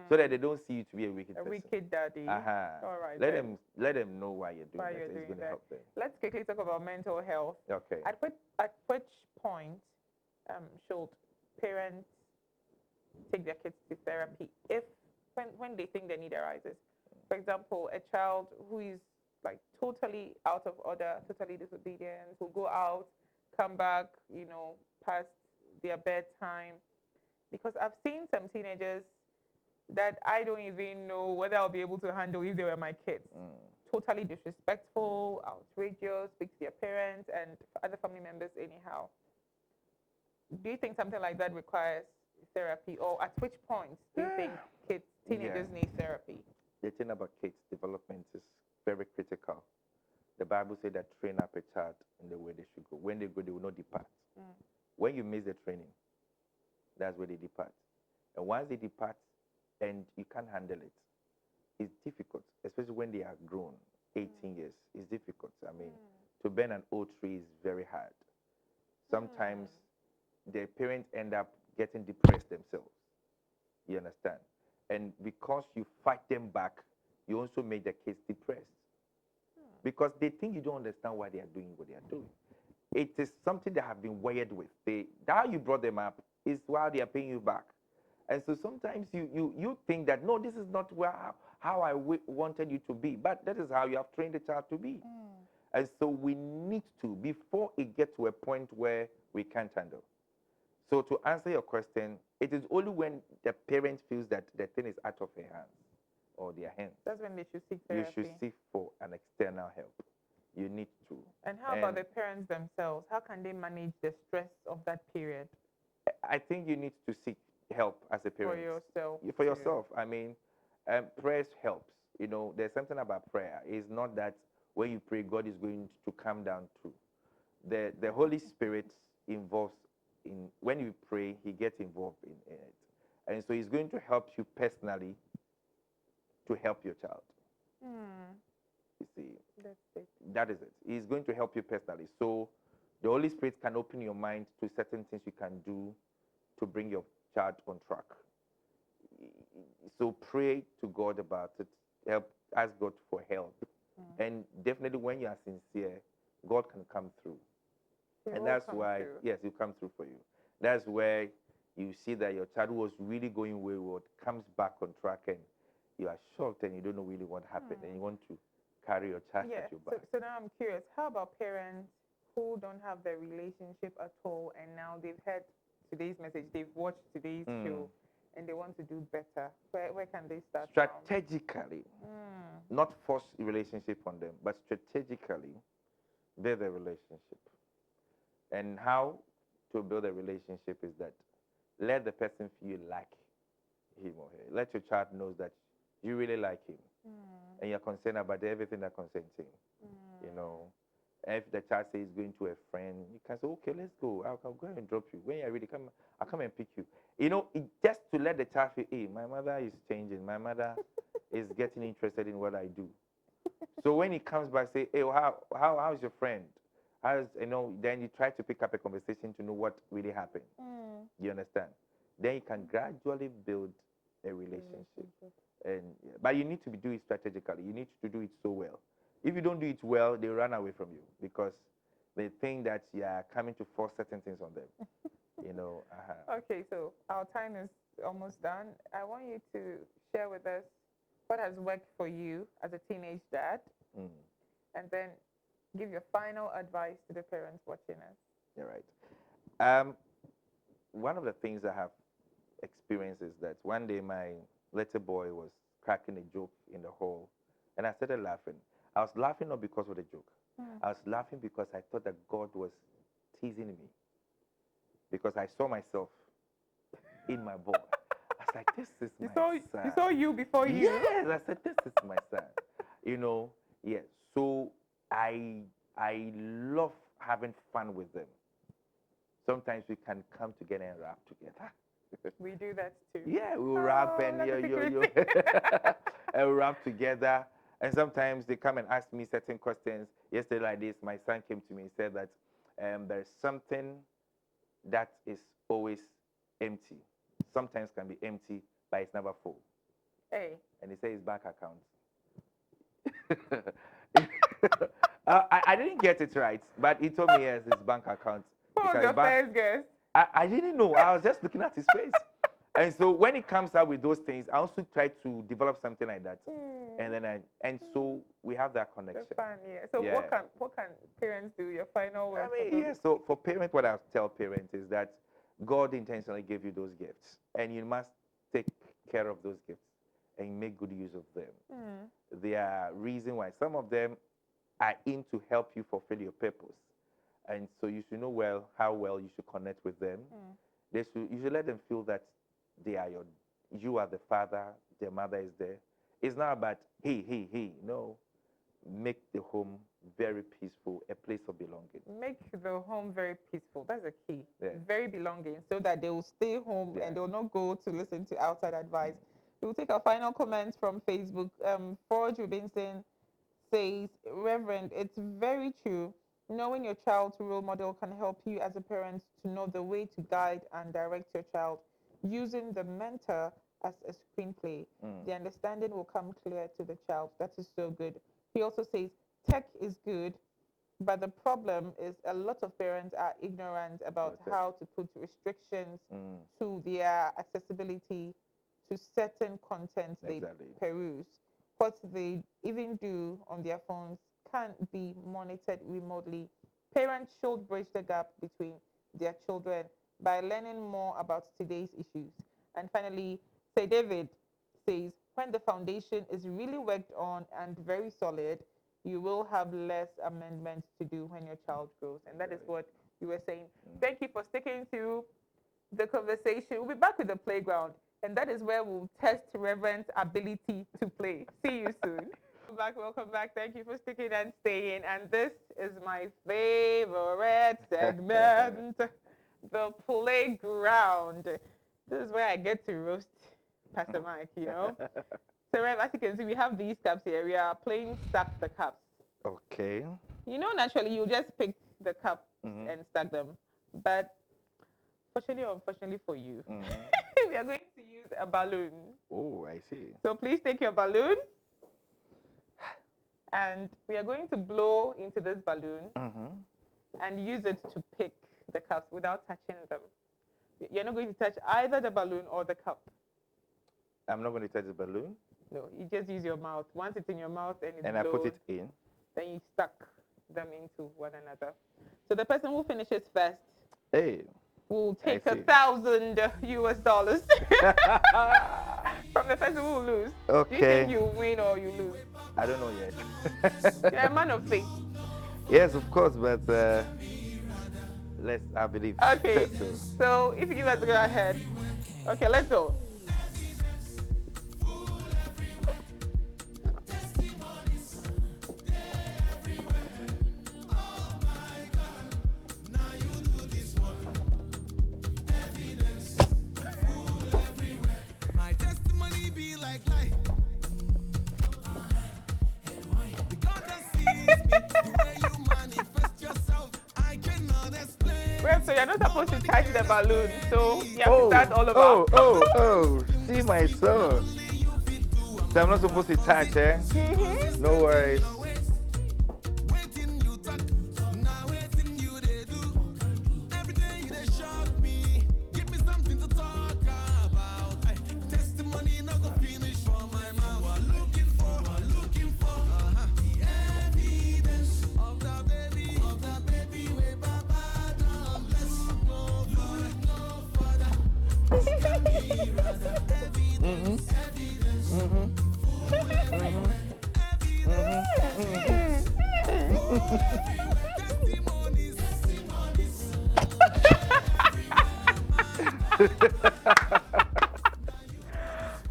[SPEAKER 2] so that they don't see you to be a wicked
[SPEAKER 1] A
[SPEAKER 2] person.
[SPEAKER 1] wicked daddy.
[SPEAKER 2] Uh-huh.
[SPEAKER 1] All right.
[SPEAKER 2] Let them know why you're doing
[SPEAKER 1] Why
[SPEAKER 2] that.
[SPEAKER 1] you're
[SPEAKER 2] It's
[SPEAKER 1] doing
[SPEAKER 2] going to
[SPEAKER 1] that.
[SPEAKER 2] help them.
[SPEAKER 1] Let's quickly talk about mental health.
[SPEAKER 2] Okay.
[SPEAKER 1] At which point should parents take their kids to therapy if when they think the need arises? For example, a child who is like totally out of order, totally disobedient, will go out, come back, past their bedtime. Because I've seen some teenagers that I don't even know whether I'll be able to handle if they were my kids. Totally disrespectful, outrageous, speak to their parents and other family members anyhow. Do you think something like that requires therapy, or at which point do you think teenagers
[SPEAKER 2] Yeah.
[SPEAKER 1] need therapy?
[SPEAKER 2] The thing about kids' development is very critical. The Bible said that train up a child in the way they should go. When they go, they will not depart. When you miss the training, that's where they depart. And once they depart and you can't handle it, it's difficult, especially when they are grown, 18 years. It's difficult. I mean, to bend an old tree is very hard. Sometimes their parents end up getting depressed themselves. You understand? And because you fight them back, you also make the kids depressed. Because they think you don't understand why they are doing what they are doing. It is something they have been wired with. How you brought them up is why they are paying you back. And so sometimes you think that, no, this is not how I wanted you to be. But that is how you have trained the child to be. And so we need to, before it gets to a point where we can't handle. So to answer your question, it is only when the parent feels that the thing is out of her hands or their hands.
[SPEAKER 1] That's when they should seek
[SPEAKER 2] You
[SPEAKER 1] therapy.
[SPEAKER 2] should seek for an external help. You need to.
[SPEAKER 1] And how about the parents themselves? How can they manage the stress of that period?
[SPEAKER 2] I think you need to seek help as a
[SPEAKER 1] For
[SPEAKER 2] parent.
[SPEAKER 1] yourself.
[SPEAKER 2] For yourself. I mean, Prayers helps. There's something about prayer. It's not that when you pray, God is going to come down to. The Holy Spirit involves in when you pray, He gets involved in it, and so He's going to help you personally to help your child.
[SPEAKER 1] Hmm.
[SPEAKER 2] You see,
[SPEAKER 1] That's it.
[SPEAKER 2] that is it. He's going to help you personally. So the Holy Spirit can open your mind to certain things you can do to bring your child on track. So pray to God about it. Help, ask God for help, and definitely when you are sincere, God can come through.
[SPEAKER 1] He
[SPEAKER 2] And
[SPEAKER 1] will
[SPEAKER 2] that's
[SPEAKER 1] come
[SPEAKER 2] why,
[SPEAKER 1] through.
[SPEAKER 2] yes, He'll come through for you. That's where you see that your child who was really going wayward comes back on track, and you are shocked and you don't know really what happened, and you want to carry your child
[SPEAKER 1] Yeah.
[SPEAKER 2] at your
[SPEAKER 1] So,
[SPEAKER 2] back.
[SPEAKER 1] so now I'm curious. How about parents who don't have the relationship at all, and now they've heard today's message, they've watched today's
[SPEAKER 2] Mm.
[SPEAKER 1] show, and they want to do better? Where can they start from?
[SPEAKER 2] Strategically,
[SPEAKER 1] Mm.
[SPEAKER 2] not force a relationship on them, but strategically build a relationship. And how to build a relationship is that let the person feel like him or her. Let your child knows that you really like him and you're concerned about everything that concerns him. You know, if the child says he's going to a friend, you can say, okay, let's go. I'll go and drop you. When you're ready, come. I'll come and pick you. Just to let the child feel, hey, my mother is changing. My mother is getting interested in what I do. So when he comes back, say, hey, how's your friend? Then you try to pick up a conversation to know what really happened. You understand? Then you can gradually build a relationship. But you need to do it strategically. You need to do it so well. If you don't do it well, they run away from you because they think that you are coming to force certain things on them.
[SPEAKER 1] Okay, so our time is almost done. I want you to share with us what has worked for you as a teenage dad,
[SPEAKER 2] Mm,
[SPEAKER 1] and then give your final advice to the parents watching us.
[SPEAKER 2] you're right. One of the things I have experienced is that one day my little boy was cracking a joke in the hall, and I started laughing. I was laughing not because of the joke. I was laughing because I thought that God was teasing me because I saw myself in my boy. I was like, this is
[SPEAKER 1] You
[SPEAKER 2] my
[SPEAKER 1] saw
[SPEAKER 2] son.
[SPEAKER 1] you before you.
[SPEAKER 2] Yes, I said, this is my son. You know, yes. So I love having fun with them. Sometimes we can come together and rap together.
[SPEAKER 1] We do that too.
[SPEAKER 2] Yeah, we will rap
[SPEAKER 1] Oh,
[SPEAKER 2] and
[SPEAKER 1] that's a secret.
[SPEAKER 2] and we rap together. And sometimes they come and ask me certain questions. Yesterday, like this, my son came to me and said that there's something that is always empty. Sometimes can be empty, but it's never full.
[SPEAKER 1] Hey,
[SPEAKER 2] And he said his bank account. I didn't get it right, but he told me yes, his bank account.
[SPEAKER 1] what was
[SPEAKER 2] Because
[SPEAKER 1] your first guess?
[SPEAKER 2] I didn't know. I was just looking at his face. And so when it comes out with those things, I also try to develop something like that. And so we have that
[SPEAKER 1] The
[SPEAKER 2] connection.
[SPEAKER 1] fun, yeah. So
[SPEAKER 2] Yeah.
[SPEAKER 1] what can parents do? Your final
[SPEAKER 2] I
[SPEAKER 1] word for
[SPEAKER 2] mean,
[SPEAKER 1] those.
[SPEAKER 2] yeah, so for parents, what I tell parents is that God intentionally gave you those gifts, and you must take care of those gifts and make good use of them. There are reasons why some of them are in to help you fulfill your purpose. And so you should know how well you should connect with them. You should let them feel that you are the father, their mother is there. It's not about hey, hey, hey. No, make the home very peaceful, a place of belonging.
[SPEAKER 1] Make the home very peaceful. That's a key.
[SPEAKER 2] Yeah.
[SPEAKER 1] Very belonging, so that they will stay home
[SPEAKER 2] Yeah.
[SPEAKER 1] and they will not go to listen to outside advice. We'll take our final comments from Facebook. Forge Robinson says, Reverend, it's very true. Knowing your child's role model can help you as a parent to know the way to guide and direct your child. Using the mentor as a screenplay, the understanding will come clear to the child. That is so good. He also says, tech is good, but the problem is a lot of parents are ignorant about
[SPEAKER 2] Okay.
[SPEAKER 1] how to put restrictions to their accessibility to certain content they
[SPEAKER 2] Exactly.
[SPEAKER 1] peruse. What they even do on their phones can't be monitored remotely. Parents should bridge the gap between their children by learning more about today's issues. And finally, Say David says, when the foundation is really worked on and very solid, you will have less amendments to do when your child grows. And that is what you were saying. Thank you for sticking to the conversation. We'll be back with the playground. And that is where we'll test Reverend's ability to play. See you soon. Welcome back. Thank you for sticking and staying. And this is my favorite segment, the playground. This is where I get to roast Pastor Mike, you know. So, Rev, as you can see, we have these cups here. We are playing stack the cups.
[SPEAKER 2] Okay.
[SPEAKER 1] You know, naturally, you just pick the cup and stack them. But fortunately or unfortunately for you, we are going to use a balloon.
[SPEAKER 2] Oh, I see.
[SPEAKER 1] So please take your balloon and we are going to blow into this balloon and use it to pick the cups without touching them. You're not going to touch either the balloon or the cup.
[SPEAKER 2] I'm not going to touch the balloon.
[SPEAKER 1] No, you just use your mouth. Once it's in your mouth and it's
[SPEAKER 2] And
[SPEAKER 1] blown,
[SPEAKER 2] I put it in.
[SPEAKER 1] then you stuck them into one another. So the person who finishes first
[SPEAKER 2] Hey.
[SPEAKER 1] will take $1,000 from the person who will lose.
[SPEAKER 2] Okay.
[SPEAKER 1] Do you think you win or you lose?
[SPEAKER 2] I don't know yet.
[SPEAKER 1] You're a man of faith.
[SPEAKER 2] Yes, of course, but I believe.
[SPEAKER 1] Okay, so if you let's go ahead. Okay, let's go. So you're not supposed to touch the balloon, so you have to start all over.
[SPEAKER 2] Oh, see my son. So I'm not supposed to touch, eh? No worries.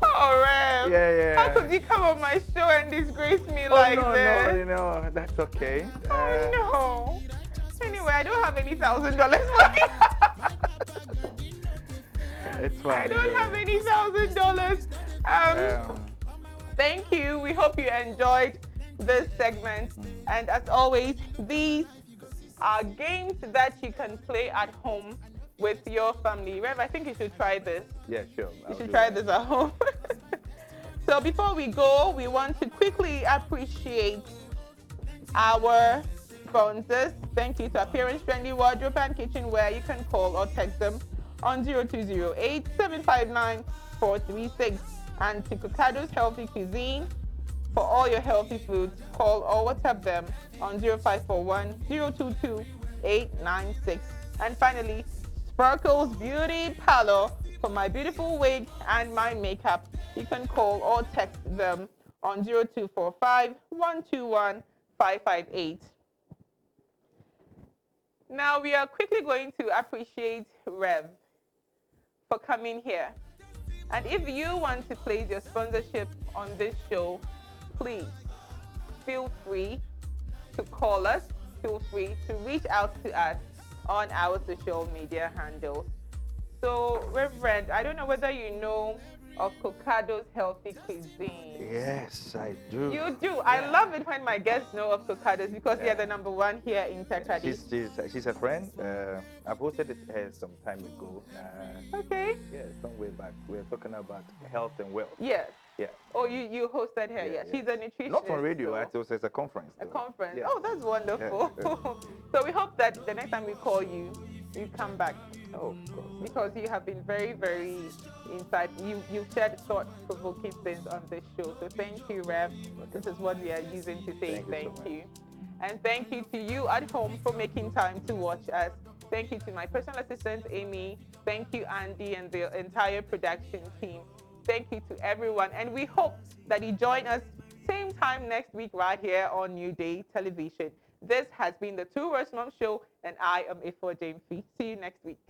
[SPEAKER 1] Oh, Rev.
[SPEAKER 2] Yeah.
[SPEAKER 1] How could you come on my show and disgrace me like this?
[SPEAKER 2] No, that's okay.
[SPEAKER 1] Oh, no. Anyway, I don't have any $1,000 money.
[SPEAKER 2] It's fine.
[SPEAKER 1] I don't have any $1,000. Thank you. We hope you enjoyed this segment. And as always, these are games that you can play at home with your family. Rev, I think you should try this.
[SPEAKER 2] Yeah, sure.
[SPEAKER 1] You should try this at home. So before we go, we want to quickly appreciate our sponsors. Thank you to Appearance Trendy Wardrobe and Kitchenware. You can call or text them on 0208-759-436. And to Cocado's Healthy Cuisine. For all your healthy foods, call or WhatsApp them on 0541-022-896. And finally, Sparkle's Beauty Parlor for my beautiful wig and my makeup. You can call or text them on 0245-121-558. Now we are quickly going to appreciate Rev for coming here. And if you want to place your sponsorship on this show, please feel free to call us, feel free to reach out to us on our social media handles. So, Reverend, I don't know whether you know of Cocado's Healthy Cuisine.
[SPEAKER 2] Yes, I do.
[SPEAKER 1] You do. Yeah. I love it when my guests know of Cocado's because they are the number one here in Tekadi.
[SPEAKER 2] She's a friend. I posted it her some time ago.
[SPEAKER 1] Okay.
[SPEAKER 2] Yeah, some way back. We were talking about health and wealth.
[SPEAKER 1] Yes.
[SPEAKER 2] Yeah.
[SPEAKER 1] Oh, you hosted her. Yeah. She's a nutritionist.
[SPEAKER 2] Not on radio. So. It was as a conference.
[SPEAKER 1] A conference.
[SPEAKER 2] Yeah.
[SPEAKER 1] Oh, that's wonderful.
[SPEAKER 2] Yeah.
[SPEAKER 1] So we hope that the next time we call you, you come back.
[SPEAKER 2] Oh, of course.
[SPEAKER 1] Because you have been very, very insightful. You've shared thought-provoking things on this show. So thank you, Rev. This is what we are using to say thank you. And thank you to you at home for making time to watch us. Thank you to my personal assistant, Amy. Thank you, Andy, and the entire production team. Thank you to everyone. And we hope that you join us same time next week right here on New Day Television. This has been the Two Worst Mom Show, and I am Ifo James. See you next week.